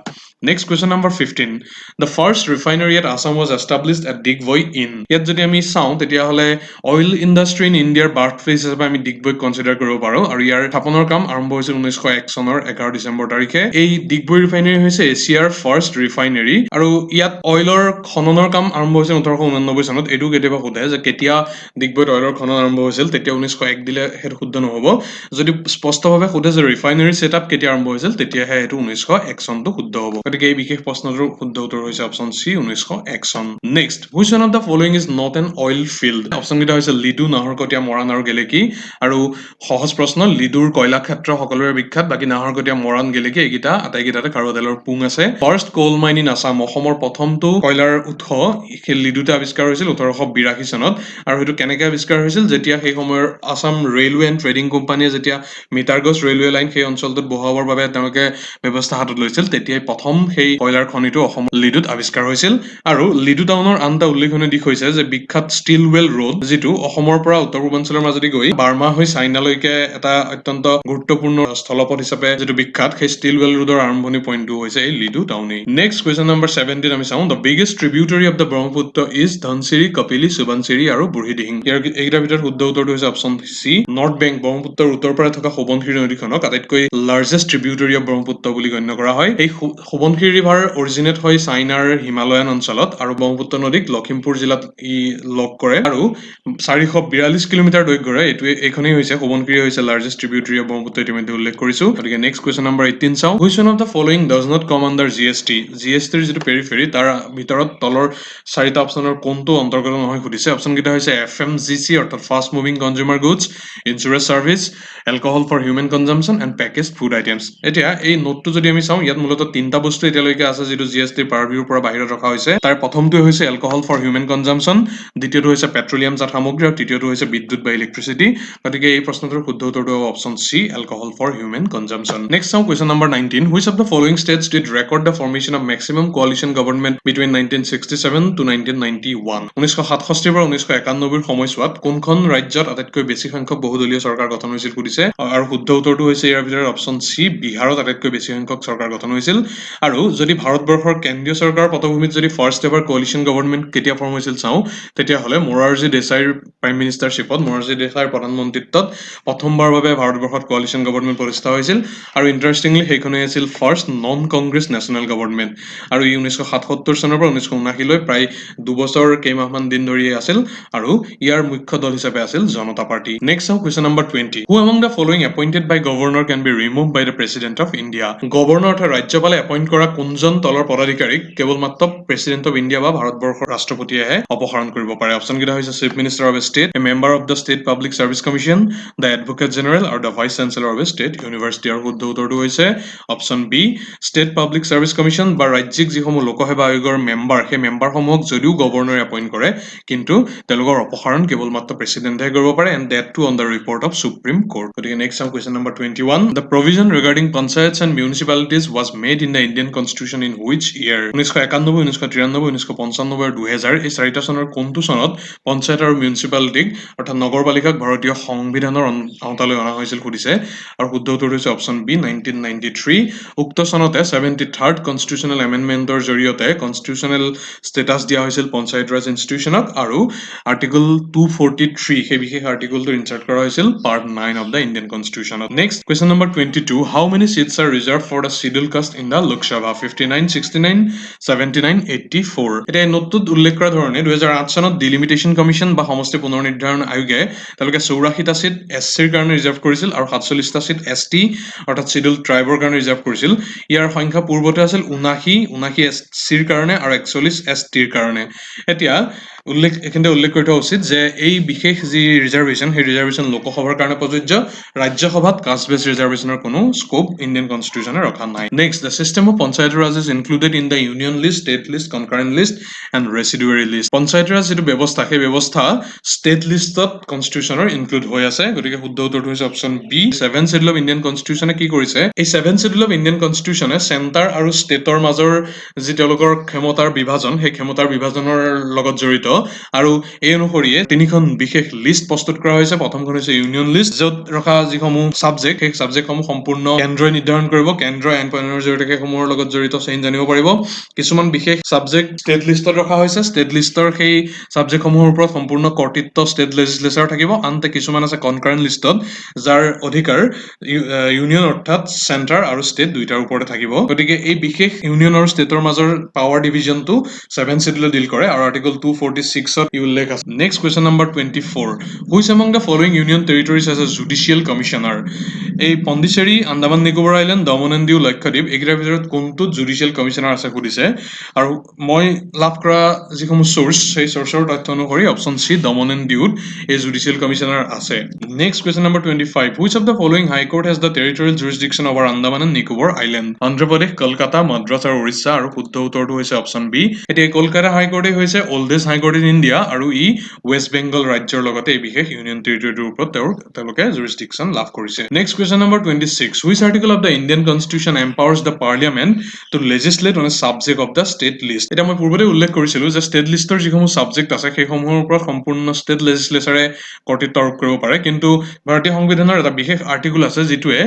next question number 15 the first refinery at Assam was established at Digboi in ইয়াত যদি আমি চাওঁ তেতিয়াহ'লে অইল ইণ্ডাষ্ট্ৰি ইন ইণ্ডিয়াৰ বাৰ্থ প্লেচ হিচাপে আমি ডিগবৈক কনচিডাৰ কৰিব পাৰোঁ আৰু ইয়াৰ স্থাপনৰ কাম আৰম্ভ হৈছিল 1901 চনৰ 11 ডিচেম্বৰ তাৰিখে এই ডিগবৈ ৰিফাইনেৰী হৈছে এছিয়াৰ ফাৰ্ষ্ট ৰিফাইনেৰী আৰু ইয়াত অইলৰ খননৰ কাম আৰম্ভ হৈছিল 1889 চনত এইটো কেতিয়াবা সোধে যে কেতিয়া ডিগবৈত অইলৰ খনন আৰম্ভ হৈছিল তেতিয়া 1901 দিলে সেইটো শুদ্ধ নহ'ব যদি স্পষ্টভাৱে সোধে যে ৰিফাইনেৰী ছেটআপ কেতিয়া আৰম্ভ হৈছিল তেতিয়াহে এইটো 1901 চনটো শুদ্ধ হ'ব গতিকে এই বিশেষ প্ৰশ্নটোৰ শুদ্ধ উত্তৰ হৈছে অপচন চি 1901 চন next which one of the following is not an oil field অপচনকেইটা হৈছে লিডু নাহৰকটীয়া মৰাণ আৰু গেলেকী আৰু সহজ প্ৰশ্ন লিডুৰ কয়লা ক্ষেত্ৰ সকলোৰে বিখ্যাত বাকী নাহৰকটীয়া মৰাণ গেলেকী এইকেইটা আটাইকেইটাতে খাৰুৱা তেলৰ পুং আছে first coal mine in Assam অসমৰ প্ৰথমটো কয়লাৰ উৎস সেই লিডুতে আৱিষ্কাৰ হৈছিল 1882 চনত আৰু সেইটো কেনেকৈ আৱিষ্কাৰ হৈছিল যেতিয়া সেই সময়ৰ আছাম ৰেলৱে এণ্ড ট্ৰেডিং কোম্পানীয়ে যেতিয়া মিটাৰগছ ৰেলৱে লাইন সেই অঞ্চলটোত বহাবৰ বাবে তেওঁলোকে ব্যৱস্থা হাতত লৈছিল তেতিয়াই প্ৰথম সেই কয়লাৰ খনিটো অসম লিডুত আৱিষ্কাৰ হৈছিল আৰু লিডু টাউনৰ আন এটা উল্লেখনীয় দিশ হৈছে যে বিখ্যাত ষ্টিল ৱেল ৰোড যিটো অসমৰ পৰা উত্তৰ পূৰ্বাঞ্চলৰ মাজেদি গৈ বাৰ্মা হৈ চাইনালৈকে এটা অত্যন্ত গুৰুত্বপূৰ্ণ স্থলপথ হিচাপে যিটো বিখ্যাত সেই ষ্টিল ৱেল ৰোডৰ আৰম্ভণি পইণ্টটো হৈছে এই লিডু টাউনেই নেক্সট কুৱেশ্যন নম্বৰ 17 আমি চাওঁ the biggest tributary of the Brahmaputra is Dhansiri Kopili Subansiri আৰু বুঢ়ীদিহিং ইয়াৰ এইকেইটাৰ ভিতৰত শুদ্ধ উত্তৰটো হৈছে অপচন চি নৰ্থ বেংক ব্ৰহ্মপুত্ৰৰ উত্তৰ পাৰে থকা সোৱণশিৰি নদীখনক আটাইতকৈ লাৰ্জেষ্ট ট্ৰিবিউটাৰী অফ ব্ৰহ্মপুত্ৰ বুলি গণ্য কৰা হয় এই সোৱণশিৰি ৰিভাৰ অৰিজিনেট হয় চাইনাৰ হিমালয়ান অঞ্চলত আৰু ব্ৰহ্মপুত্ৰ নদীক লখিমপুৰ জিলাত ই লগ কৰে আৰু 442 কিলোমিটাৰ দৈৰ্ঘ্যৰে এইখনেই হৈছে সোৱণশিৰি হৈছে লাৰ্জেষ্ট ট্ৰিবিউটাৰী অফ ব্ৰহ্মপুত্ৰ ইতিমধ্যে উল্লেখ কৰিছো গতিকে নেক্সট কুৱেশ্যন নম্বৰ 18 চাওঁ which one of the following does not come under জিএছটিৰ যিটো পেৰিফেৰী তাৰ ভিতৰত তলৰ চাৰিটা অপচনৰ কোনটো অন্তৰ্গত নহয় সুধিছে অপচনকেইটা হৈছে FMGC অৰ্থাৎ fast moving consumer goods insurance service alcohol for human consumption and package food items এতিয়া এই নোটটো যদি আমি চাওঁ ইয়াত মূলতঃ তিনিটা বস্তু এতিয়ালৈকে আছে যিটো জিএছটিৰ পাৰভিউৰ পৰা বাহিৰত ৰখা হৈছে তাৰ প্ৰথমটো হৈছে এলকহল ফৰ হিউমেন কনজাম্পশ্যন দ্বিতীয়টো হৈছে পেট্ৰলিয়ামজাত সামগ্ৰী আৰু তৃতীয়টো হৈছে বিদ্যুৎ বা ইলেক্ট্ৰিচিটি গতিকে এই প্ৰশ্নটোৰ শুদ্ধ উত্তৰটো হ'ব option C alcohol for human consumption next চাওঁ question number 19 which of the following states did record the formation of maximum coalition government between 1967 to 1991 1967 পৰা 1991 সময়ছোৱাত কোনখন ৰাজ্যত আটাইতকৈ বেছি সংখ্যক বহুদলীয় চৰকাৰ গঠন হৈছিল সুধিছে আৰু শুদ্ধ উত্তৰটো হৈছে ইয়াৰ ভিতৰত অপচন চি বিহাৰত আটাইতকৈ বেছি সংখ্যক চৰকাৰ গঠন হৈছিল আৰু যদি ভাৰতবৰ্ষৰ কেন্দ্ৰীয় চৰকাৰৰ পটভূমিত যদি ফাৰ্ষ্ট এভাৰ কোৱালিশ্যন গভৰ্ণমেণ্ট কেতিয়া ফৰ্ম হৈছিল চাওঁ তেতিয়াহ'লে মোৰাৰজী দেশাইৰ প্ৰাইম মিনিষ্টাৰশ্বিপত মোৰাৰজী দেশাইৰ প্ৰধানমন্ত্ৰীত্বত প্ৰথমবাৰৰ বাবে ভাৰতবৰ্ষত কোৱালিশ্যন গভৰ্ণমেণ্ট প্ৰতিষ্ঠা হৈছিল আৰু ইণ্টাৰেষ্টিংলি সেইখনেই আছিল first non Congress national government আৰু ই 1977 চনৰ পৰা 1979 লৈ প্ৰায় দুবছৰ কেইমাহমান দিন ধৰি আছিল আৰু ইয়াৰ মুখ্য দল হিচাপে আছিল জনতা পাৰ্টি নেক্সট চাওঁ question number 20 who among the following appointed by governor can be removed by the president of India governor অৰ্থাৎ ৰাজ্যপালে এপইণ্ট কৰা কোনজন তলৰ পদাধিকাৰীক কেৱল মাত্ৰ প্ৰেচিডেণ্ট অফ ইণ্ডিয়া বা ভাৰতবৰ্ষৰ ৰাষ্ট্ৰপতিয়েহে অপসাৰণ কৰিব পাৰে অপচনকেইটা হৈছে chief minister of state a member of the state public service commission the advocate general আৰু the vice chancellor of state university আৰু শুদ্ধ উত্তৰটো হৈছে option B state public service commission বা ৰাজ্যিক যিসমূহ লোকসেৱা আয়োগৰ মেম্বাৰ সেই মেম্বাৰসমূহক যদিও গভৰ্ণৰে এপইণ্ট কৰে কিন্তু তেওঁলোকৰ অপসাৰণ কেৱল মাত্ৰ প্ৰেচিডেণ্টে কৰিব পাৰে and that too on the report of Supreme Court গতিকে নেক্সট চাওঁ question number 21 the provision regarding panchayats and municipalities was made in the Indian constitution in which year 1991 1993 1995 আৰু 2000 এই চাৰিটা চনৰ কোনটো চনত পঞ্চায়ত আৰু মিউনিচিপালিটিক অৰ্থাৎ নগৰপালিকাক ভাৰতীয় সংবিধানৰ আওতালৈ অনা হৈছিল সুধিছে আৰু শুদ্ধ উত্তৰটো হৈছে অপচন বি 1993 উক্ত চনতে 73rd কনষ্টিটিউচনেল এমেণ্ডমেণ্টৰ জৰিয়তে কনষ্টিটিউচনেল ষ্টেটাছ দিয়া হৈছিল পঞ্চায়ত ৰাজ ইনষ্টিটিউচনক আৰু আৰ্টিকল 243 সেই বিশেষ আৰ্টিকলটো ইনচাৰ্ট কৰা হৈছিল পাৰ্ট 9 অফ দ্য ইণ্ডিয়ান কনষ্টিটিউচনত next question number 22 how many seats are reserve for the schedule caste in the Lok Sabha 59 69 79 84 এতিয়া এই নোটটোত উল্লেখ কৰা ধৰণে 2008 চনত ডিলিমিটেশ্যন কমিশ্যন বা সমষ্টি পুনৰ নিৰ্ধাৰণ আয়োগে তেওঁলোকে 84টা চিট এছচিৰ কাৰণে ৰিজাৰ্ভ কৰিছিল আৰু 47টা চিট এছটি অৰ্থাৎ শিডিউল ট্ৰাইবৰ কাৰণে ৰিজাৰ্ভ কৰিছিল ইয়াৰ সংখ্যা পূৰ্বতে আছিল 79 এছচিৰ কাৰণে আৰু 41 এছটিৰ কাৰণে এতিয়া এইখিনিতে উল্লেখ কৰি থোৱা উচিত যে এই বিশেষ যি ৰিজাৰ্ভেশ্যন সেই ৰিজাৰ্ভেশ্যন লোকসভাৰ কাৰণে প্ৰযোজ্য ৰাজ্যসভাত কাষ্ট বেছ ৰিজাৰ্ভেশ্যনৰ কোনো স্কোপ ইণ্ডিয়ান কনষ্টিটিউশ্যনে ৰখা নাই next the system of panchayat raj is included in the union list state list concurrent list and residuary list panchayat raj যিটো ব্যৱস্থা সেই ব্যৱস্থা ষ্টেট লিষ্টত কনষ্টিটিউশ্যনৰ ইনক্লুড হৈ আছে গতিকে শুদ্ধ উত্তৰটো হৈছে option B 7 schedule of Indian কনষ্টিটিউশ্যনে কি কৰিছে এই 7 শিডিউল অফ ইণ্ডিয়ান কনষ্টিটিউশ্যনে চেণ্টাৰ আৰু ষ্টেটৰ মাজৰ যি তেওঁলোকৰ ক্ষমতাৰ বিভাজন সেই ক্ষমতাৰ বিভাজনৰ লগত জড়িত আৰু এই অনুসৰিয়ে তিনিখন বিশেষ লিষ্ট প্ৰস্তুত কৰা হৈছে প্ৰথমখন হৈছে ইউনিয়ন লিষ্ট য'ত ৰখা যিসমূহ সাবজেক্ট সেই সাবজেক্টসমূহ সম্পূৰ্ণ কেন্দ্ৰই নিৰ্ধাৰণ কৰিব কেন্দ্ৰ আইন প্ৰণয়নৰ জৰিয়তে সেইসমূহৰ লগত জড়িত চেইন জানিব পাৰিব কিছুমান বিশেষ সাবজেক্ট ষ্টেট লিষ্টত ৰখা হৈছে ষ্টেট লিষ্টৰ সেই সাবজেক্টসমূহৰ ওপৰত সম্পূৰ্ণ কৰ্তৃত্ব ষ্টেট লেজিসলেচাৰ থাকিব আনহাতে কিছুমান আছে কনকাৰেন্ট লিষ্টত যাৰ অধিকাৰ ইউনিয়ন অৰ্থাৎ চেণ্টাৰ আৰু ষ্টেট দুইটাৰ ওপৰতে থাকিব গতিকে এই বিশেষ ইউনিয়ন আৰু ষ্টেটৰ মাজৰ পাৱাৰ ডিভিজনটো 7 শিডিউলে ডিল কৰে আৰু আৰ্টিকল 246 ত উল্লেখ আছে next question number 24 which among the following union territories has a judicial commissioner এই পণ্ডিচেৰী আন্দামান নিকোবৰ আইলেণ্ড দমন এণ্ড দিউ লক্ষদ্বীপ এইকেইটাৰ ভিতৰত কোনটোত জুডিচিয়েল কমিশনাৰ আছে সুধিছে আৰু মই লাভ কৰা যিসমূহ সোৰ্স সেই সোৰ্সৰ তথ্য অনুসৰি অপচন সি দমন এণ্ড দিউত এই জুডিচিয়েল কমিশনাৰ আছে next question number 25 which of the following high court has the territorial jurisdiction over Andaman and Nicobar island Andhra Pradesh Kolkata Madras আৰু উৰিষ্যা আৰু শুদ্ধ উত্তৰটো হৈছে অপচন বি এতিয়া কলকাতা হাইকোৰ্টে হৈছে ওল্ডেষ্ট হাইকোৰ্ট ইন ইণ্ডিয়া আৰু ই ৱেষ্ট বেংগল ৰাজ্যৰ লগতে এই বিশেষ ইউনিয়ন টেৰিটৰিটোৰ ওপৰত তেওঁলোকে জুৰিছডিকশ্যন লাভ কৰিছে next question number 26 which article of the Indian constitution empowers the parliament to legislate on a subject of the state list এতিয়া মই পূৰ্বতে উল্লেখ কৰিছিলো যে ষ্টেট লিষ্টৰ যিসমূহ সাবজেক্ট আছে সেইসমূহৰ ওপৰত সম্পূৰ্ণ ষ্টেট লেজিছলেচাৰে কৰ্তৃত্ব আৰোপ কৰিব পাৰে কিন্তু ভাৰতীয় সংবিধানৰ এটা বিশেষ আৰ্টিকল আছে যিটোৱে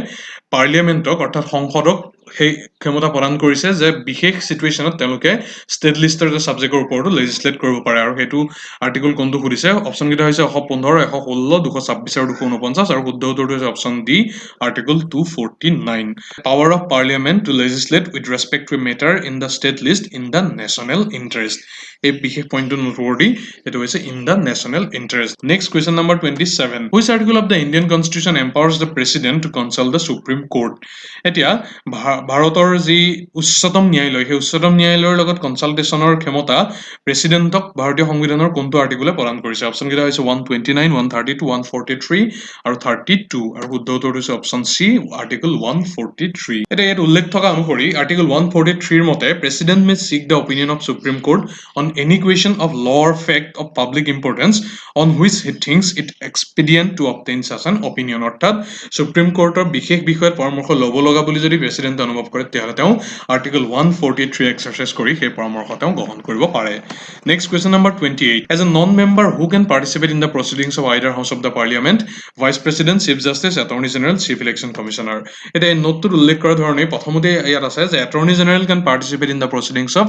পাৰ্লিয়ামেণ্টক অৰ্থাৎ সংসদক সেই ক্ষমতা প্ৰদান কৰিছে যে বিশেষ সিচুৱেশ্যনত তেওঁলোকে ষ্টেট লিষ্টৰ এটা সাবজেক্টৰ ওপৰতো লেজিছলেট কৰিব পাৰে আৰু সেইটো আৰ্টিকল কোনটো সুধিছে অপচন কেইটা হৈছে 115 116 226 আৰু 249 আৰু শুদ্ধ উত্তৰটো হৈছে option D article 249 power of parliament to legislate with respect to matter in the state list in the national interest এই বিশেষ পইণ্টটো নোট কৰি এটো হৈছে in the national interest next question number 27 which article of the Indian constitution empowers the president to consult the Supreme Court এতিয়া ভাৰতৰ যি উচ্চতম ন্যায়ালয় সেই উচ্চতম ন্যায়ালয়ৰ লগত কনচাল্টেশ্যনৰ ক্ষমতা প্ৰেচিডেণ্টক ভাৰতীয় সংবিধানৰ কোনটো আৰ্টিকলে প্ৰদান কৰিছে অপচন কেইটা হৈছে 129 132 143 আৰু 32 আৰু শুদ্ধ উত্তৰটো হৈছে অপচন সি আৰ্টিকল 143 এটা ইয়াত উল্লেখ থকা অনুসৰি আৰ্টিকল 143 ৰ মতে president may seek the opinion of Supreme Court on any question of law or fact of public importance on which he thinks it expedient to obtain such an opinion অৰ্থাৎ Supreme কোৰ্টৰ বিশেষ বিষয়ত পৰামৰ্শ ল'ব লগা বুলি যদি প্ৰেচিডেণ্টে অনুভৱ কৰে তেতিয়াহ'লে তেওঁ আৰ্টিকল 143 এক্সাৰচাইজ কৰি সেই পৰামৰ্শ তেওঁ গ্ৰহণ কৰিব পাৰে next question number 28 as a non member who can participate in the proceedings of either house of the parliament vice president chief justice attorney general chief election commissioner এতিয়া এই নোটটোত উল্লেখ কৰা ধৰণে প্ৰথমতে ইয়াত আছে যে attorney general can participate in the proceedings of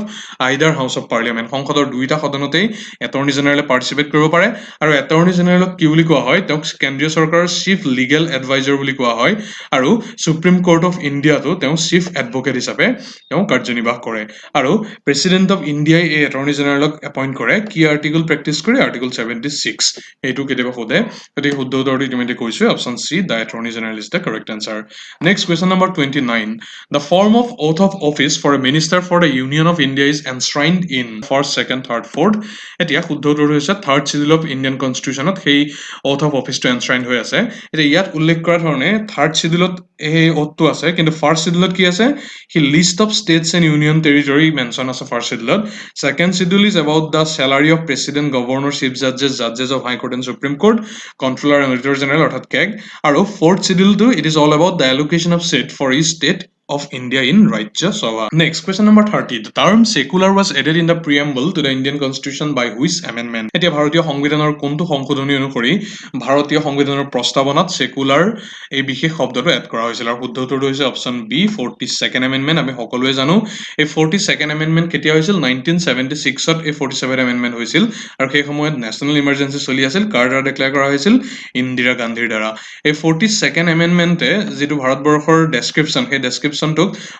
either house of parliament সংসদৰ দুইটা সদনতেই এটৰ্নী জেনেৰেলে পাৰ্টিচিপেট কৰিব পাৰে আৰু এটৰ্নী জেনেৰেলক কি বুলি কোৱা হয় তেওঁক কেন্দ্ৰীয় চৰকাৰৰ চিফ লিগেল এডভাইজাৰ বুলি কোৱা হয় আৰু সুপ্ৰিম কোৰ্ট অফ ইণ্ডিয়াতো তেওঁ চিফ এডভোকেট হিচাপে তেওঁ কাৰ্যনিৰ্বাহ কৰে আৰু প্ৰেচিডেণ্ট অফ ইণ্ডিয়াই এই এটৰ্নী জেনেৰেলক এপইণ্ট কৰে কি আৰ্টিকল প্ৰেক্টিচ কৰি আৰ্টিকল 76 এইটো কেতিয়াবা সোধে গতিকে শুদ্ধ উত্তৰটো ইতিমধ্যে কৈছোঁ option C the attorney general is the correct answer next question number 29 the form of oath of office for a minister for the Union of India is enshrined in first, second, third, fourth এতিয়া শুদ্ধ উত্তৰটো হৈছে third schedule of Indian কনষ্টিটিউশ্যনত সেই oath of office টো এনশ্ৰাইণ্ড হৈ আছে এতিয়া ইয়াত উল্লেখ কৰা ধৰণে থাৰ্ড শিডিউলত এই oathটো আছে কিন্তু ফাৰ্ষ্ট শিডিউলত কি আছে he list of states and union territory mention আছে ফাৰ্ষ্ট শিডিউলত second schedule is about the salary of president governor chief জাজেছ of high court and Supreme Court controller and auditor general অৰ্থাৎ কেগ আৰু fourth শিডিউলটো it is all about the allocation of seat for each state of India in Rajya Sabha. Next, question number 30. The term secular was added in the preamble to the Indian Constitution by which amendment? এতিয়া ভাৰতীয় সংবিধানৰ কোনটো সংশোধনী অনুসৰি ভাৰতীয় সংবিধানৰ প্ৰস্তাৱনাত secular এই বিশেষ শব্দটো এড কৰা হৈছিল আৰু শুদ্ধ উত্তৰটো হৈছে অপচন বি 42nd এমেণ্ডমেণ্ট আমি সকলোৱে জানো এই 42nd এমেণ্ডমেণ্ট কেতিয়া হৈছিল 1976 ত এই 47 এমেণ্ডমেণ্ট হৈছিল আৰু সেই সময়ত নেশ্যনেল ইমাৰ্জেঞ্চি চলি আছিল কাৰ দ্বাৰা ডিক্লেয়াৰ কৰা হৈছিল ইন্দিৰা গান্ধীৰ দ্বাৰা এই 42nd এমেণ্ডমেণ্টে যিটো ভাৰতবৰ্ষৰ ডেছক্ৰিপশ্যন সেই ডেছক্ৰিপশ্যনটোক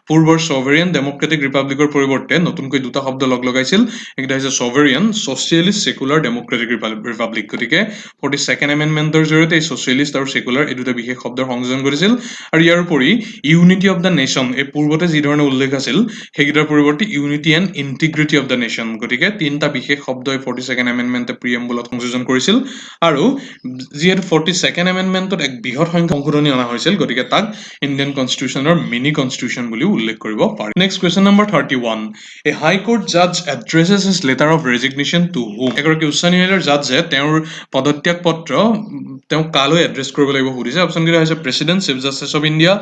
পূৰ্বৰ ছভেৰিয়ান ডেমক্ৰেটিক ৰিপাব্লিকৰ পৰিৱৰ্তে নতুনকৈ দুটা শব্দ লগ লগাইছিল একটা হৈছে ছভেৰিয়ান ছ'চিয়েলিষ্ট সেকুলাৰ ডেমক্ৰেটিক ৰিপাব্লিক গতিকে 42nd এমেণ্ডমেণ্টৰ জৰিয়তে এই ছ'চিয়েলিষ্ট আৰু সেকুলাৰ এই দুটা বিশেষ শব্দৰ সংযোজন কৰিছিল আৰু ইয়াৰ উপৰি ইউনিটি অফ দ্য নেশ্যন এই পূৰ্বতে যি ধৰণে উল্লেখ আছিল সেইকেইটাৰ পৰিৱৰ্তে unity and integrity of the nation গতিকে তিনিটা বিশেষ শব্দ এই 42nd এমেণ্ডমেণ্টে প্ৰিএম্বলত সংযোজন কৰিছিল আৰু যিহেতু 42nd এমেণ্ডমেণ্টত এক বৃহৎ সংখ্যক সংশোধনী অনা হৈছিল গতিকে তাক ইণ্ডিয়ান কনষ্টিটিউশ্যনৰ মিনি কনষ্টিটিউশ্যন বুলি উল্লেখ কৰিব পাৰি। Next question number 31, a high court জাজ addresses his letter of resignation to whom? এগৰাকী উচ্চ ন্যায়ালয়ৰ জাজে তেওঁৰ পদত্যাগ পত্ৰ তেওঁ কালৈ এড্ৰেছ কৰিব লাগিব সুধিছে। অপশ্যন কেইটা হৈছে president, chief justice of India,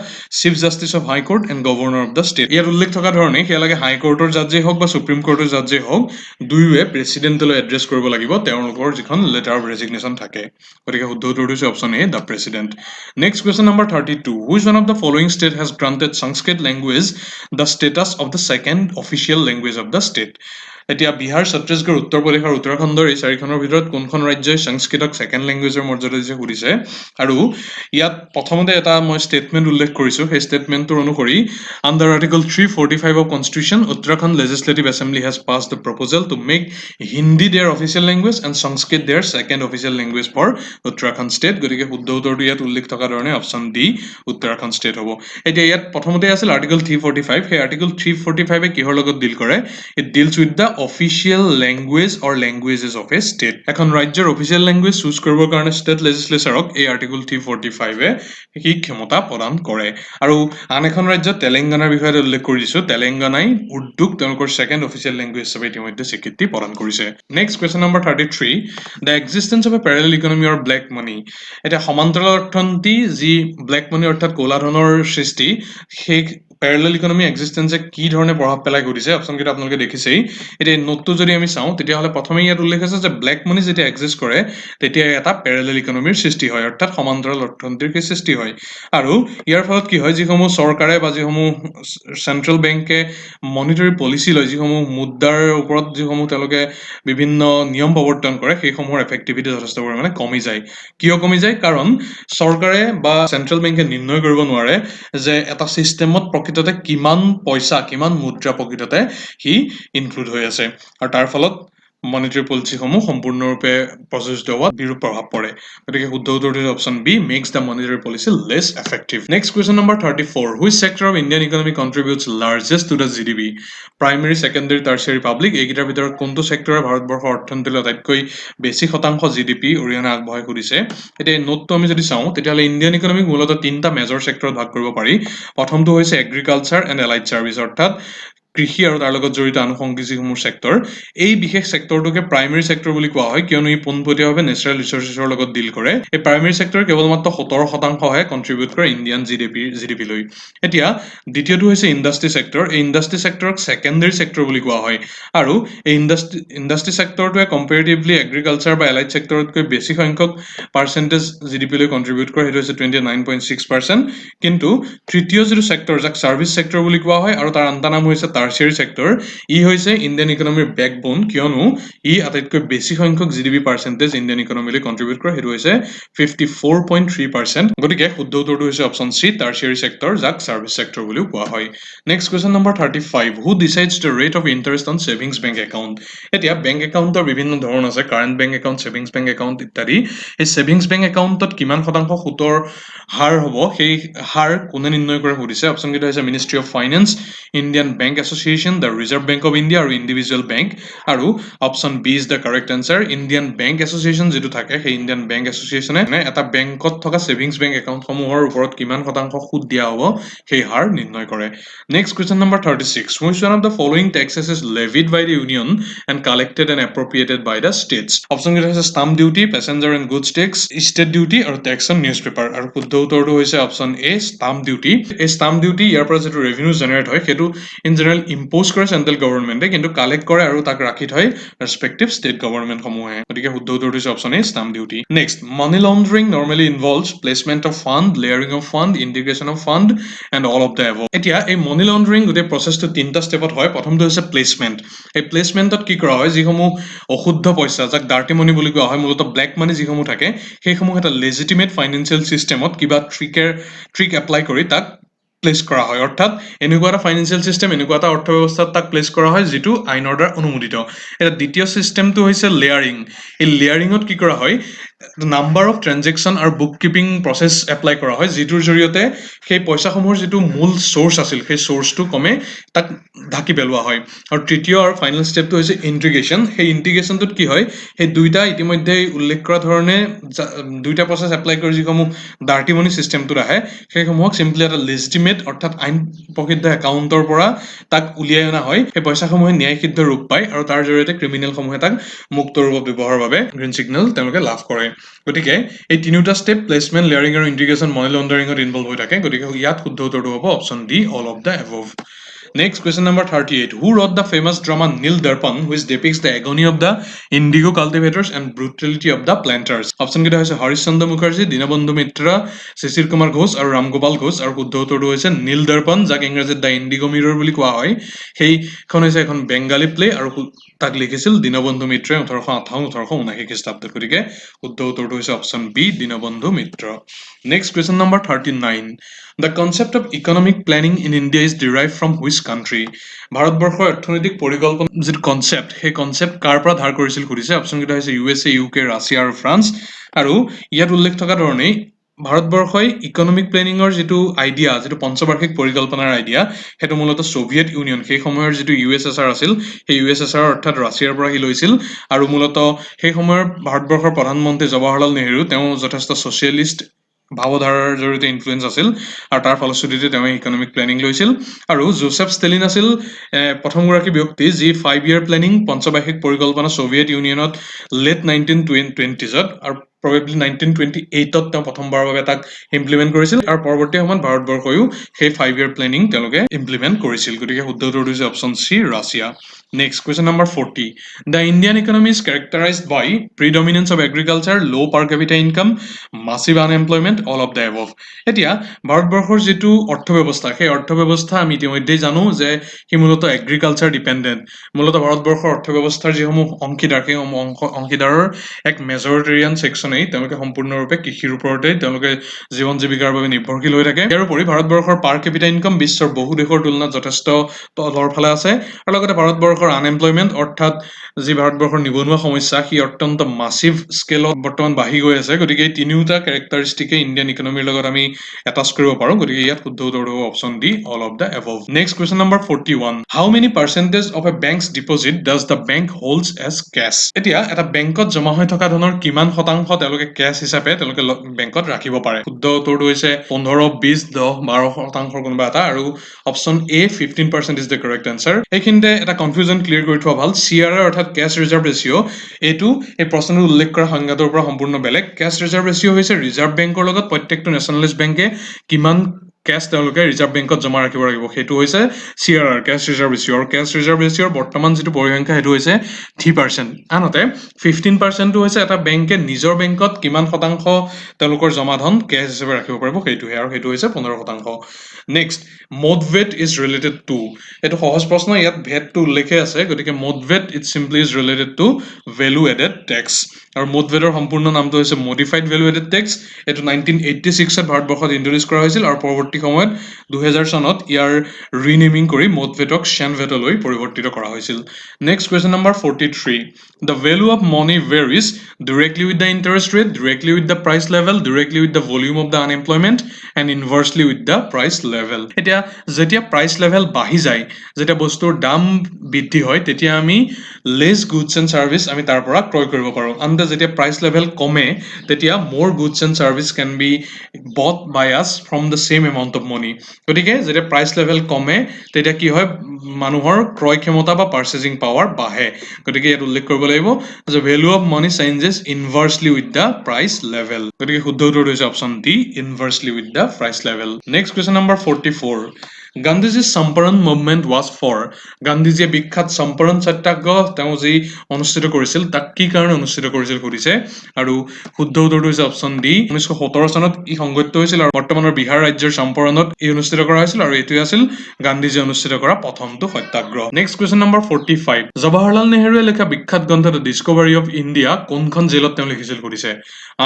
chief justice of high court and governor of the state. ইয়াত উল্লেখ থকা ধৰণে সেয়া লাগে হাই কোৰ্টৰ জাজেই হওক বা সুপ্ৰিম কোৰ্টৰ জাজেই হওক, দুয়োৱে প্ৰেচিডেণ্টলৈ এড্ৰেছ কৰিব লাগিব তেওঁলোকৰ যিখন লেটাৰ অফ ৰেজিগনেশ্যন থাকে। গতিকে শুদ্ধ উত্তৰটো হৈছে option A, the president. Next question number 32, which one of the following state has গ্ৰান্টেড Sanskrit language the status of the second official language of the state? এতিয়া বিহাৰ, ছত্তীশগড়, উত্তৰ প্ৰদেশ আৰু উত্তৰাখণ্ডৰ এই চাৰিখনৰ ভিতৰত কোনখন ৰাজ্যই সংস্কৃতক ছেকেণ্ড লেংগুৱেজৰ মৰ্যাদা দিছে সুধিছে। আৰু ইয়াত প্ৰথমতে এটা মই ষ্টেটমেণ্ট উল্লেখ কৰিছোঁ, সেই ষ্টেটমেণ্টটোৰ অনুসৰি under article 345 of constitution Uttarakhand legislative assembly has pass the proposal to make Hindi their official language and Sanskrit their second official language for Uttarakhand state. গতিকে শুদ্ধ উত্তৰটো ইয়াত উল্লেখ থকা ধৰণে অপশ্যন ডি, উত্তৰাখণ্ড ষ্টেট হ'ব। এতিয়া ইয়াত প্ৰথমতে আছিল আৰ্টিকল 345, সেই আৰ্টিকল 345 কিহৰ লগত ডিল কৰে? It deals with the official language or languages of a state. এখন ৰাজ্যৰ অফিচিয়েল লেংগুৱেজ চুজ কৰিবৰ কাৰণে ষ্টেট লেজিছলেচাৰক এই আৰ্টিকল 345 সি ক্ষমতা প্ৰদান কৰে। আৰু আন এখন ৰাজ্য তেলেংগানাৰ বিষয়ে উল্লেখ কৰি দিছোঁ, তেলেংগানাই উৰ্দুক তেওঁলোকৰ ছেকেণ্ড অফিচিয়েল লেংগুৱেজ হিচাপে ইতিমধ্যে স্বীকৃতি প্ৰদান কৰিছে। Next question number 33, the existence of a parallel economy or black money. এতিয়া সমান্তৰাল অৰ্থনীতি যি ব্লেক মানি অৰ্থাৎ ক'লা ধনৰ সৃষ্টি, সেই পেৰেলেল ইকনমি এক্সিষ্টেঞ্চে কি ধৰণে প্ৰভাৱ পেলাই সুধিছে। অপশ্যনকেইটা আপোনালোকে দেখিছেই। এতিয়া এই নোটটো যদি আমি চাওঁ তেতিয়াহ'লে প্ৰথমে ইয়াত উল্লেখ আছে যে ব্লেক মানি যেতিয়া এক্সিষ্ট কৰে তেতিয়া এটা পেৰেলেল ইকনমিৰ সৃষ্টি হয়, অৰ্থাৎ সমান্তৰাল অৰ্থনীতিৰ সৃষ্টি হয়। আৰু ইয়াৰ ফলত কি হয়, যিসমূহ চৰকাৰে বা যিসমূহ চেণ্ট্ৰেল বেংকে মনিটৰী পলিচি লয়, যিসমূহ মুদ্ৰাৰ ওপৰত যিসমূহ তেওঁলোকে বিভিন্ন নিয়ম প্ৰৱৰ্তন কৰে, সেইসমূহৰ এফেক্টিভিটি যথেষ্ট পৰিমাণে কমি যায়। কিয় কমি যায়? কাৰণ চৰকাৰে বা চেণ্ট্ৰেল বেংকে নিৰ্ণয় কৰিব নোৱাৰে যে এটা ছিষ্টেমত প্ৰকৃততে কিমান পইচা, কিমান মুদ্ৰা প্ৰকৃততে সি ইনক্লুড হৈ আছে, আৰু তাৰ ফলত মনিটৰী পলিচিসমূহ সম্পূৰ্ণৰূপে প্ৰযোজিত হোৱাত বিৰূপ প্ৰভাৱ পৰে। গতিকে শুদ্ধ উত্তৰটো option B, makes the monetary policy less effective. Next question number 34, which sector of Indian economy contributes largest to the GDP? Primary, secondary, tertiary, public, এইকেইটাৰ ভিতৰত কোনটো চেক্টৰে ভাৰতবৰ্ষৰ অৰ্থনীতিলৈ আটাইতকৈ বেছি শতাংশ জিডিপি অৰিহণা আগবঢ়াই সুধিছে। এতিয়া এই নোটটো আমি যদি চাওঁ তেতিয়াহ'লে ইণ্ডিয়ান ইকনমিক মূলতঃ তিনিটা মেজৰ চেক্টৰত ভাগ কৰিব পাৰি। প্ৰথমটো হৈছে এগ্ৰিকালচাৰ এণ্ড এলাইড ছাৰ্ভিচ, অৰ্থাৎ কৃষি আৰু তাৰ লগত জড়িত আনুষংগিক যিসমূহ চেক্টৰ, এই বিশেষ চেক্টৰটোকে প্ৰাইমেৰী চেক্টৰ বুলি কোৱা হয়, কিয়নো ই পোনপটীয়াভাৱে নেচাৰেল ৰিচোৰ্চেছৰ লগত ডিল কৰে। এই প্ৰাইমেৰী চেক্টৰে কেৱল মাত্ৰ 17% কণ্ট্ৰিবিউট কৰে ইণ্ডিয়ান জিডিপিলৈ। এতিয়া দ্বিতীয়টো হৈছে ইণ্ডাষ্ট্ৰি চেক্টৰ। এই ইণ্ডাষ্ট্ৰি চেক্টৰক ছেকেণ্ডেৰী চেক্টৰ বুলি কোৱা হয়, আৰু এই ইণ্ডাষ্ট্ৰি চেক্টৰটোৱে কম্পেৰেটিভলি এগ্ৰিকালচাৰ বা এলাইড চেক্টৰতকৈ বেছি সংখ্যক পাৰ্চেণ্টেজ জিডিপিলৈ কণ্ট্ৰিবিউট কৰে, সেইটো হৈছে 29.6%। কিন্তু তৃতীয় যিটো চেক্টৰ, যাক ছাৰ্ভিচ চেক্টৰ বুলি কোৱা হয়, আৰু তাৰ আনটা নাম হৈছে টাৰ্চিয়াৰী চেক্টৰ, ই হৈছে ইণ্ডিয়ান ইকনমিৰ বেকবোন, কিয়নো ই আটাইতকৈ বেছি সংখ্যক জিডিপি পাৰ্চেণ্টেজ ইণ্ডিয়ান ইকনমিলৈ কণ্ট্ৰিবিউট কৰে, সেইটো হৈছে 54.3%। গতিকে শুদ্ধ উত্তৰটো হৈছে অপশ্যন চি, টাৰ্চিয়াৰী চেক্টৰ, যাক ছাৰ্ভিচ চেক্টৰ বুলিও কোৱা হয়। Next question number 35, who decides the rate of interest on savings bank account? এতিয়া বেংক একাউণ্টৰ বিভিন্ন ধৰণ আছে, current bank account, savings bank account ইত্যাদি। এই ছেভিংছ বেংক একাউণ্টত কিমান শতাংশ সুতৰ হাৰ হ'ব, সেই হাৰ কোনে নিৰ্ণয় কৰে সুধিছে। অপশ্যনকেইটা হৈছে ministry of finance, Indian bank association, the reserve bank of India আৰু ইণ্ডিভিজুৱেল বেংক। আৰু option B is the correct answer. Indian bank association যিটো থাকে, সেই ইণ্ডিয়ান বেংক এছ'চিয়েশ্যনে এটা বেংকত থকা ছেভিংছ বেংক একাউণ্টসমূহৰ ওপৰত কিমান শতাংশ সুদ দিয়া হ'ব সেই হাৰ নিৰ্ণয় কৰে। Next question number 36, which one of the following taxes is levied by the union and collected and appropriated by the states? অপশ্যনকেইটা হৈছে stamp duty, passenger and goods tax, state duty আৰু টেক্স অন নিউজ পেপাৰ। আৰু শুদ্ধ উত্তৰটো হৈছে option A, stamp duty. এই stamp duty, ইয়াৰ পৰা যিটো ৰেভিনিউ জেনেৰেট হয়, সেইটো ইন জেনেৰেল ইম্প'জ কৰে চেণ্ট্ৰেল গভৰ্ণমেণ্টে, কিন্তু কালেক্ট কৰে আৰু তাক ৰাখি থয় ৰেচপেক্টিভ ষ্টেট গভৰ্ণমেণ্টসমূহে। গতিকে শুদ্ধ উত্তৰটো হৈছে option A, stamp duty. Next, money laundering normally involves placement of fund, layering of fund, integration of fund and all of the above. এতিয়া এই মানি লণ্ড্ৰিং গোটেই প্ৰচেছটো তিনিটা ষ্টেপত হয়। প্ৰথমটো হৈছে প্লেচমেণ্ট। এই প্লেচমেণ্টত কি কৰা হয়, যিসমূহ অশুদ্ধ পইচা, যাক ডাৰ্টি মানি বুলি কোৱা হয়, মূলতঃ ব্লেক মানি যিসমূহ থাকে, সেইসমূহ এটা লেজিটিমেট ফাইনেন্সিয়েল চিষ্টেমত কিবা ট্ৰিক এপ্লাই কৰি তাক প্লেচ কৰা হয়। অৰ্থাৎ এনেকুৱা এটা ফাইনেন্সিয়েল চিষ্টেম, এনেকুৱা এটা অৰ্থ ব্যৱস্থাত তাক প্লেচ কৰা হয় যিটো আইনৰ দ্বাৰা অনুমোদিত। এতিয়া দ্বিতীয় চিষ্টেমটো হৈছে লেয়াৰিং। এই লেয়াৰিঙত কি কৰা হয়, নাম্বাৰ অফ ট্ৰেনজেকশ্যন আৰু বুক কিপিং প্ৰচেছ এপ্লাই কৰা হয়, যিটোৰ জৰিয়তে সেই পইচাসমূহৰ যিটো মূল চ'ৰ্চ আছিল সেই চ'ৰ্চটো কমে তাক ঢাকি পেলোৱা হয়। আৰু তৃতীয় আৰু ফাইনেল ষ্টেপটো হৈছে ইণ্টিগ্ৰেশ্যন। সেই ইণ্টিগ্ৰেশ্যনটোত কি হয়, সেই দুইটা ইতিমধ্যে উল্লেখ কৰা ধৰণে দুইটা প্ৰচেছ এপ্লাই কৰি যিসমূহ ডাৰ্টি মানি ছিষ্টেমটোত আহে সেইসমূহক চিম্পলি এটা লেজিটিমেট অৰ্থাৎ আইন প্ৰসিদ্ধ একাউণ্টৰ পৰা তাক উলিয়াই অনা হয়। সেই পইচাসমূহে ন্যায়সিদ্ধ ৰূপ পায় আৰু তাৰ জৰিয়তে ক্ৰিমিনেলসমূহে তাক মুক্ত ৰূপত ব্যৱহাৰৰ বাবে গ্ৰীণ ছিগনেল তেওঁলোকে লাভ কৰে। গতিকে এই তিনিওটা ষ্টেপ প্লেচমেণ্ট, লেয়াৰিং আৰু ইণ্টিগ্ৰেশ্যন মানি লণ্ডাৰিঙত ইনভল্ভ হৈ থাকে। গতিকে ইয়াত শুদ্ধ উত্তৰটো হ'ব option D, all of the এভভ। Next, question number 38. Who wrote the famous drama Nil Darpan, which depicts the agony of the indigo cultivators and brutality of the planters? Option কেইটা হৈছে হৰিশ চন্দ্ৰ মুখাৰ্জী, দীনবন্ধু মিত্ৰা, শিশিৰ কুমাৰ ঘোষ আৰু ৰামগোপাল ঘোষ। আৰু শুদ্ধ উত্তৰটো হৈছে নীল দৰ্পণ, যাক ইংৰাজীত দ্য ইণ্ডিগো মিৰৰ বুলি কোৱা হয়। সেইখন হৈছে এখন বেংগালী প্লে আৰু তাক লিখিছিল দীনবন্ধু মিত্ৰই 1858-1879 খ্ৰীষ্টাব্দত। গতিকে শুদ্ধ উত্তৰটো হৈছে option B, Dinabandhu Mitra. Next question number 39. The concept of economic planning in India is derived from which country? ভাৰতবৰ্ষৰ অৰ্থনৈতিক পৰিকল্পনা যিটো কনচেপ্ট, সেই কনচেপ্ট কাৰ পৰা ধাৰ কৰিছিল সুধিছে। অপশ্যন কেইটা হৈছে USA, UK, ৰাছিয়া আৰু ফ্ৰান্স। আৰু ইয়াত উল্লেখ থকা ধৰণেই ভাৰতবৰ্ষই ইকনমিক প্লেনিঙৰ যিটো আইডিয়া, যিটো পঞ্চবাৰ্ষিক পৰিকল্পনাৰ আইডিয়া, সেইটো মূলতঃ ছোভিয়েট ইউনিয়ন, সেই সময়ৰ যিটো USSR আছিল, সেই USSR অৰ্থাৎ ৰাছিয়াৰ পৰা সি লৈছিল। আৰু মূলতঃ সেই সময়ৰ ভাৰতবৰ্ষৰ প্ৰধানমন্ত্ৰী জৱাহৰলাল নেহৰু, তেওঁ যথেষ্ট ছ'চিয়েলিষ্ট ভাৱধাৰাৰ জৰিয়তে ইনফ্লুৱেঞ্চ আছিল আৰু তাৰ ফলশ্ৰুতিতে তেওঁ ইকনমিক প্লেনিং লৈছিল। আৰু জোচেফ ষ্টেলিন আছিল প্ৰথমগৰাকী ব্যক্তি যি 5 year প্লেনিং, পঞ্চবাৰ্ষিক পৰিকল্পনা ছোভিয়েট ইউনিয়নত লেট 1920s আৰু প্ৰবেবলি 1928 তেওঁ প্ৰথমবাৰৰ বাবে তাক ইমপ্লিমেণ্ট কৰিছিল। আৰু পৰৱৰ্তী সময়ত ভাৰতবৰ্ষইও সেই 5 year প্লেনিং তেওঁলোকে ইমপ্লিমেণ্ট কৰিছিল। গতিকে শুদ্ধ উত্তৰটো হৈছে option C, Russia. Next question number 40. The Indian economy is characterized by predominance of agriculture, low per capita income, massive unemployment, all of the above. এতিয়া ভাৰতবৰ্ষৰ যিটো অৰ্থব্যৱস্থা, সেই অৰ্থব্যৱস্থা আমি ইতিমধ্যেই জানো যে সি মূলতঃ এগ্ৰিকালচাৰ ডিপেণ্ডেণ্ট। মূলতঃ ভাৰতবৰ্ষৰ অৰ্থব্যৱস্থাৰ যিসমূহ অংশীদাৰ, সেই অংশীদাৰৰ এক মেজৰিটেৰিয়ান ছেকশ্যনেই তেওঁলোকে সম্পূৰ্ণৰূপে কৃষিৰ ওপৰতে তেওঁলোকে জীৱন জীৱিকাৰ বাবে নিৰ্ভৰশীল হৈ থাকে। ইয়াৰ উপৰি ভাৰতবৰ্ষৰ পাৰ কেপিটা ইনকাম বিশ্বৰ বহু দেশৰ তুলনাত যথেষ্ট তলৰ ফালে আছে। আৰু লগতে ভাৰতবৰ্ষৰ আনএমপ্লয়মেণ্ট অৰ্থাৎ যি ভাৰতবৰ্ষৰ নিবনুৱা সমস্যা, সি অত্যন্ত মাছিভ স্কেলত বৰ্তমান বাঢ়ি গৈ আছে। গতিকে এই তিনিওটা কেৰেক্টাৰিষ্টিকে ইণ্ডিয়ান ইকনমিৰ লগত আমি এটাচ কৰিব পাৰোঁ। গতিকে ইয়াত শুদ্ধ উত্তৰটো হ'ব option D, all of the এভভ। Next question number 41. How many percentage of a bank's deposit does the bank holds as cash? এতিয়া এটা বেংকত জমা হৈ থকা ধনৰ কিমান শতাংশ তেওঁলোকে কেছ হিচাপে তেওঁলোকে বেংকত ৰাখিব পাৰে? শুদ্ধ উত্তৰটো হৈছে 15, 20, 10, 12 শতাংশৰ কোনোবা এটা। আৰু option A 15% is the correct answer. এইখিনিতে এটা কনফিউজন ক্লিয়াৰ কৰি থোৱা ভাল। CRR অৰ্থাৎ কেছ ৰিজাৰ্ভ ৰেচিঅ', এইটো এই প্ৰশ্নটোত উল্লেখ কৰা সংজ্ঞাটোৰ পৰা সম্পূৰ্ণ বেলেগ। কেছ ৰিজাৰ্ভ ৰেচিঅ' হৈছে ৰিজাৰ্ভ বেংকৰ লগত প্ৰত্যেকটো নেশ্যনেলাইজ বেংকে কিমান কেছ তেওঁলোকে ৰিজাৰ্ভ বেংকত জমা ৰাখিব লাগিব, সেইটো হৈছে CRR, কেছ ৰিজাৰ্ভ ৰেচিঅ'। আৰু কেছ ৰিজাৰ্ভ ৰেচিঅ'ৰ বৰ্তমান যিটো পৰিসংখ্যা, সেইটো হৈছে 3%। আনহাতে 15%টো হৈছে এটা বেংকে নিজৰ বেংকত কিমান শতাংশ তেওঁলোকৰ জমা ধন কেছ হিচাপে ৰাখিব পাৰিব, সেইটোহে। আৰু সেইটো হৈছে 15%। Next, MODVAT is related to. এইটো সহজ প্ৰশ্ন, ইয়াত ভেটটো উল্লেখে আছে। গতিকে MODVAT it simply is related to value added tax. আৰু মোড ভেটৰ সম্পূৰ্ণ নামটো হৈছে মডিফাইড ভেলু এডেড টেক্স। এইটো 1986 ভাৰতবৰ্ষত ইন্ট্ৰডিউচ কৰা হৈছিল আৰু পৰৱৰ্তী সময়ত 2000 চনত ইয়াৰ ৰিনেমিং কৰি মোড ভেটক শ্যান ভেটলৈ পৰিৱৰ্তিত কৰা হৈছিল। Next question number 43. The value of money varies directly with the interest rate, directly with the price level, directly with the volume of the unemployment, and inversely with the price level. এতিয়া যেতিয়া price level বাঢ়ি যায়, যেতিয়া বস্তুৰ দাম বৃদ্ধি হয়, তেতিয়া আমি লেছ গুডছ এণ্ড ছাৰ্ভিচ আমি তাৰ পৰা ক্ৰয় কৰিব পাৰোঁ। আনহাতে যেতিয়া প্ৰাইচ লেভেল কমে, তেতিয়া মোৰ goods and services can be bought by us from the same amount of money. গতিকে যেতিয়া প্ৰাইচ লেভেল কমে, তেতিয়া কি হয়, মানুহৰ ক্ৰয় ক্ষমতা বা পাৰ্চেজিং পাৱাৰ বাঢ়ে। গতিকে ইয়াত উল্লেখ কৰিব লাগিব যে value of money changes inversely with the price level. গতিকে শুদ্ধ উত্তৰটো হৈছে option D, inversely with the price level. Next question number 44. Gandhiji Champaran movement was for. গান্ধীজীয়ে বিখ্যাত চম্পাৰণ সত্যাগ্ৰহ তেওঁ যি অনুষ্ঠিত কৰিছিল, তাক কি কাৰণে অনুষ্ঠিত কৰিছিল সুধিছে। আৰু শুদ্ধ উত্তৰটো হৈছে অপশ্যন ডি, 1917 চনত ই সংঘটিত হৈছিল আৰু বৰ্তমানৰ বিহাৰ ৰাজ্যৰ চম্পাৰণত ই অনুষ্ঠিত কৰা হৈছিল। আৰু এইটোৱে আছিল গান্ধীজীয়ে অনুষ্ঠিত কৰা প্ৰথমটো satyagraha. Next question number 45. Jawaharlal নেহৰুৱে লিখা বিখ্যাত গ্ৰন্থ দ্য ডিস্কভাৰী অফ ইণ্ডিয়া কোনখন জেইলত তেওঁ লিখিছিল সুধিছে।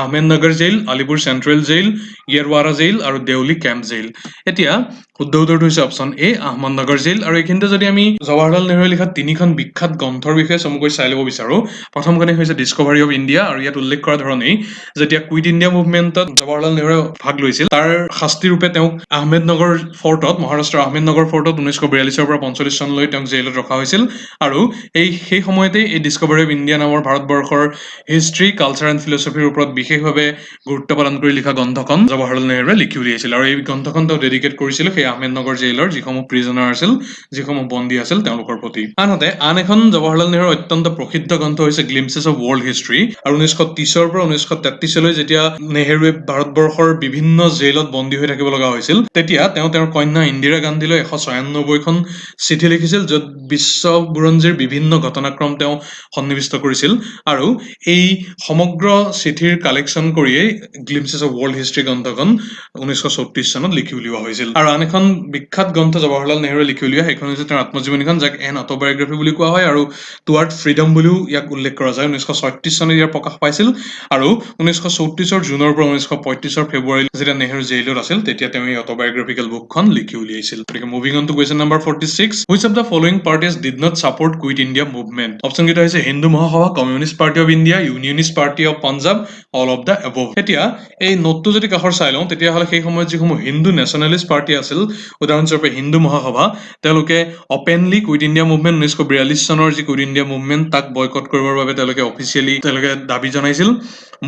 Ahmednagar jail, Alipur central jail, Yerwada jail আৰু দেউলী কেম্প জেইল। এতিয়া শুদ্ধ উত্তৰটো হৈছে অপশ্যন এ আহমদনগৰ জেইল। আৰু এইখিনিতে যদি আমি জৱাহৰলাল নেহৰুৱে লিখা তিনিখন বিখ্যাত গ্ৰন্থৰ বিষয়ে চমুকৈ চাই ল'ব বিচাৰো, প্ৰথমখনেই হৈছে ডিস্কভাৰী অফ ইণ্ডিয়া, আৰু ইয়াত উল্লেখ কৰা ধৰণেই যেতিয়া কুইট ইণ্ডিয়া মুভমেণ্টত জৱাহৰলাল নেহৰুৱে ভাগ লৈছিল, তাৰ শাস্তি ৰূপে তেওঁক আহমেদনগৰ ফৰ্টত, মহাৰাষ্ট্ৰৰ আহমেদনগৰ ফৰ্টত 1942 পৰা 45 চনলৈ তেওঁক জেইলত ৰখা হৈছিল। আৰু সেই সময়তেই এই ডিস্কভাৰী অফ ইণ্ডিয়া নামৰ ভাৰতবৰ্ষৰ হিষ্ট্ৰী, কালচাৰ এণ্ড ফিলচফিৰ ওপৰত বিশেষভাৱে গুৰুত্ব প্ৰদান কৰি লিখা গ্ৰন্থখন জৱাহৰলাল নেহৰুৱে লিখি উলিয়াইছিল। আৰু এই গ্ৰন্থখন তেওঁ ডেডিকেট কৰিছিল সেই আহমেদনগৰ জেইলৰ যিসমূহ প্ৰিজনাৰ আছিল, যিসমূহ বন্দী আছিল তেওঁলোকৰ প্ৰতি। আনহাতে আন এখন জৱাহৰলাল নেহৰুৰ অত্যন্ত প্ৰসিদ্ধ গ্ৰন্থ হৈছে গ্লিমছেছ অফ ৱৰ্ল্ড হিষ্ট্ৰী। আৰু 1930 পৰা 1933 যেতিয়া নেহৰুৱে ভাৰতবৰ্ষৰ বিভিন্ন জেইলত বন্দী হৈ থাকিব লগা হৈছিল, তেতিয়া তেওঁ তেওঁৰ কন্যা ইন্দিৰা গান্ধীলৈ 196খন চিঠি লিখিছিল, য'ত বিশ্ব বুৰঞ্জীৰ বিভিন্ন ঘটনাক্ৰম তেওঁ সন্নিৱিষ্ট কৰিছিল। আৰু এই সমগ্ৰ চিঠিৰ কালেকশ্যন কৰিয়েই গ্লিমছেছ অফ ৱৰ্ল্ড হিষ্ট্ৰী গ্ৰন্থখন 1934 চনত লিখি উলিওৱা হৈছিল। আৰু আন এখন বিখ্যাত গ্ৰন্থ জৱাহৰলাল নেহৰুৱে লিখি উলিওৱা সেইখন হৈছে তেওঁৰ আত্মজীৱনীখন, যাক এন অট'বায়োগ্ৰাফী বুলি কোৱা হয়, আৰু টুৱাৰ্ড ফ্ৰীডম বুলিও ইয়াক উল্লেখ কৰা যায়। 1936 চনত ইয়াৰ প্ৰকাশ পাইছিল, আৰু 1934 জুনৰ পৰা 1935 ফেব্ৰুৱাৰী যেতিয়া নেহৰু জেইলত আছিল, তেতিয়া তেওঁ এই অট'বায়োগ্ৰাফিকেল বুকখন লিখি উলিয়াইছিল। গতিকে moving on to question number 46, which of the following parties did not support Quit India Movement? Option কেইটা হৈছে Hindu Mahasabha, Communist Party of India, Unionist Party of Punjab, all of the above. এতিয়া এই নোটটো যদি কাষৰ চাই লওঁ, তেতিয়াহ'লে সেই সময়ত যিসমূহ হিন্দু নেশ্যনেলিষ্ট পাৰ্টি আছিল, উদাহৰণস্বৰূপে হিন্দু মহাসভা, তেওঁলোকে অপেনলি কুইট ইণ্ডিয়া মুভমেণ্ট 1942 চনৰ যি কুইট ইণ্ডিয়া মুভমেণ্ট তাক বয়কট কৰিবৰ বাবে তেওঁলোকে অফিচিয়েলি দাবী জনাইছিল।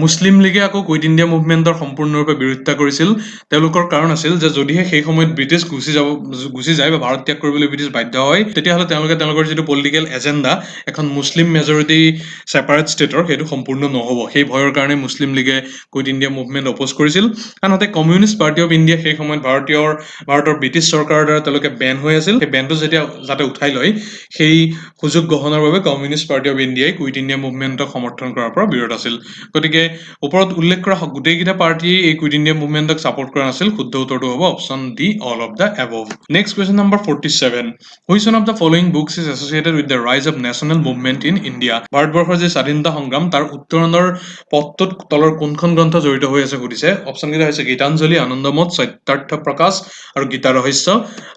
মুছলিম লীগে আকৌ কুইট ইণ্ডিয়া মুভমেণ্টৰ সম্পূৰ্ণৰূপে বিৰোধিতা কৰিছিল। তেওঁলোকৰ কাৰণ আছিল যে যদিহে সেই সময়ত ব্ৰিটিছ গুচি যায় বা ভাৰত ত্যাগ কৰিবলৈ ব্ৰিটিছ বাধ্য হয়, তেতিয়াহ'লে তেওঁলোকে তেওঁলোকৰ যিটো পলিটিকেল এজেণ্ডা, এখন মুছলিম মেজৰিটি ছেপাৰেট ষ্টেটৰ, সেইটো সম্পূৰ্ণ নহ'ব। সেই ভয়ৰ কাৰণে মুছলিম লীগে কুইট ইণ্ডিয়া মুভমেণ্ট অপ'জ কৰিছিল। আনহাতে কমিউনিষ্ট পাৰ্টি অফ ইণ্ডিয়া সেই সময়ত ভাৰতৰ ব্ৰিটিছ চৰকাৰৰ দ্বাৰা তেওঁলোকে বেন হৈ আছিল। সেই বেনটো যাতে উঠাই লয়, সেই সুযোগ গ্ৰহণৰ বাবে কমিউনিষ্ট পাৰ্টি অফ ইণ্ডিয়াই কুইট ইণ্ডিয়া মুভমেণ্টক সমৰ্থন কৰাৰ পৰা বিৰত আছিল। গতিকে ওপৰত উল্লেখ কৰা গোটেইকেইটা পাৰ্টিয়ে এই কুইট ইণ্ডিয়া মুভমেণ্টক ছাপোৰ্ট কৰা নাছিল। শুদ্ধ উত্তৰটো হ'ব option D, all of the above. Next question number 47, which one of the following books is associated with the ৰাইজ of national movement in India? ভাৰতবৰ্ষৰ যি স্বাধীনতা সংগ্ৰাম তাৰ উত্তৰণৰ পথটোত তলৰ কোনখন গ্ৰন্থ জড়িত হৈ আছে সুধিছে। অপশ্যন কেইটা হৈছে গীতাঞ্জলি, আনন্দমঠ, সত্যাৰ্থ প্ৰকাশ আৰু গীতা ৰহস্য।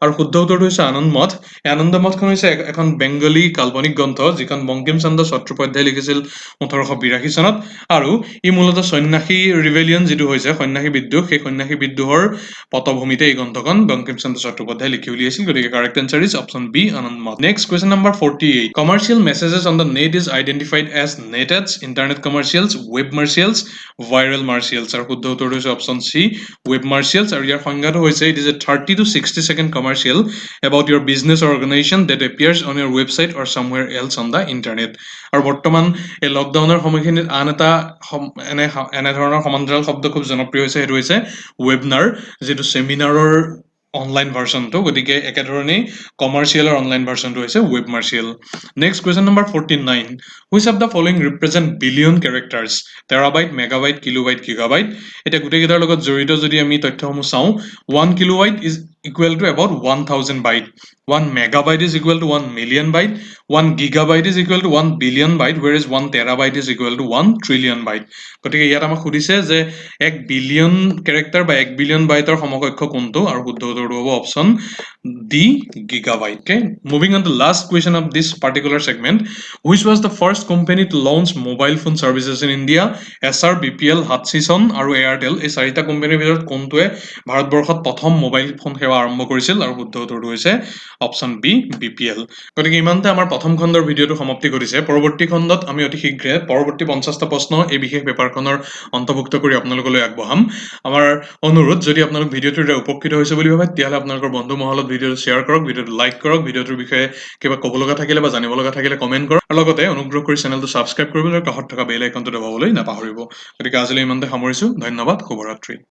আৰু শুদ্ধ উত্তৰটো হৈছে আনন্দমঠ। এই আনন্দমঠখন হৈছে এখন বেংগলী কাল্পনিক গ্ৰন্থ, যিখন বংকিম চন্দ্ৰ চট্টোপাধ্যায় লিখিছিল 1882 চনত। আৰু ই মূলতঃ সন্ন্যাসী ৰিবেলিয়ন যিটো হৈছে, সন্ন্যাসী বিদ্ৰোহ, সেই সন্ন্যাসী বিদ্ৰোহৰ পটভূমিতে এই গ্ৰন্থখন বংকিম চন্দ্ৰ চট্টোপাধ্যায় লিখি উলিয়াইছিল। গতিকে correct answer is option B, Anandamath. Next question number 48, commercial messages on the net is identified as net ads, internet commercials, webmercials, viralmercials. আৰু শুদ্ধ উত্তৰটো হৈছে অপশ্যন চি, ৱেব মাৰ্চিয়েলছ। আৰু ইয়াৰ সংজ্ঞাটো হৈছে it is a 30 to 60 second commercial about your business or organization that appears on your website or somewhere else on the internet. আৰু বৰ্তমান এই লকডাউনৰ সময়খিনিত আন এটা এনেধৰণৰ সমান্তৰাল শব্দ খুব জনপ্ৰিয় হৈছে, সেইটো হৈছে ৱেবনাৰ, যিটো ছেমিনাৰৰ অনলাইন ভাৰ্চনটো। গতিকে একেধৰণেই কমাৰ্চিয়েলৰ অনলাইন ভাৰ্চনটো হৈছে web martial. Next question number 49, which of the following represent billion characters? Terabyte, megabyte, kilobyte, gigabyte. এতিয়া গোটেইকেইটাৰ লগত জড়িত যদি আমি তথ্যসমূহ চাওঁ, 1 kilobyte is equal to about 1000 byte, 1 megabyte is equal to 1 million byte, 1 gigabyte is equal to 1 billion byte, whereas 1 terabyte is equal to 1 trillion byte. গতিকে ইয়াত আমাক সুধিছে যে 1 বিলিয়ন কেৰেক্টাৰ বা 1 বিলিয়ন বাইটৰ সমকক্ষ কোনটো? আৰু শুদ্ধ উত্তৰটো হ'ব option D, gigabyte. Okay, moving on to last question of this particular segment, which was the first company to launch mobile phone services in India? SR, BPL, Hutchison আৰু Airtel, এই চাৰিটা কোম্পানীৰ ভিতৰত কোনটোৱে ভাৰতবৰ্ষত প্ৰথম মোবাইল ফোন সেৱা আৰম্ভ কৰিছিল? আৰু শুদ্ধ উত্তৰটো হৈছে অপশ্যন বি, BPL। গতিকে ইমানতে আমাৰ প্ৰথম খণ্ডৰ ভিডিঅ'টো সমাপ্তি ঘটিছে। পৰৱৰ্তী খণ্ডত আমি অতি শীঘ্ৰে পৰৱৰ্তী 50টা প্ৰশ্ন এই বিশেষ পেপাৰখনৰ অন্তৰ্ভুক্ত কৰি আপোনালোকলৈ আগবঢ়াম। আমাৰ অনুৰোধ, যদি আপোনালোক ভিডিঅ'টোৰ দ্বাৰা উপকৃত হৈছে বুলি ভাবে, তেতিয়াহ'লে আপোনালোকৰ বন্ধু মহলত ভিডিঅ'টো শ্বেয়াৰ কৰক, ভিডিঅ'টো লাইক কৰক, ভিডিঅ'টোৰ বিষয়ে কিবা ক'ব লগা থাকিলে বা জানিব লগা থাকিলে কমেণ্ট কৰক, আৰু লগতে অনুগ্ৰহ কৰি চেনেলটো ছাবস্ক্ৰাইব কৰিবলৈ আৰু কাষত থকা বেল আইকনটো দবাবলৈ নাপাহৰিব। গতিকে আজিলৈ ইমানতে সামৰিছোঁ। ধন্যবাদ, শুভৰাত্ৰি।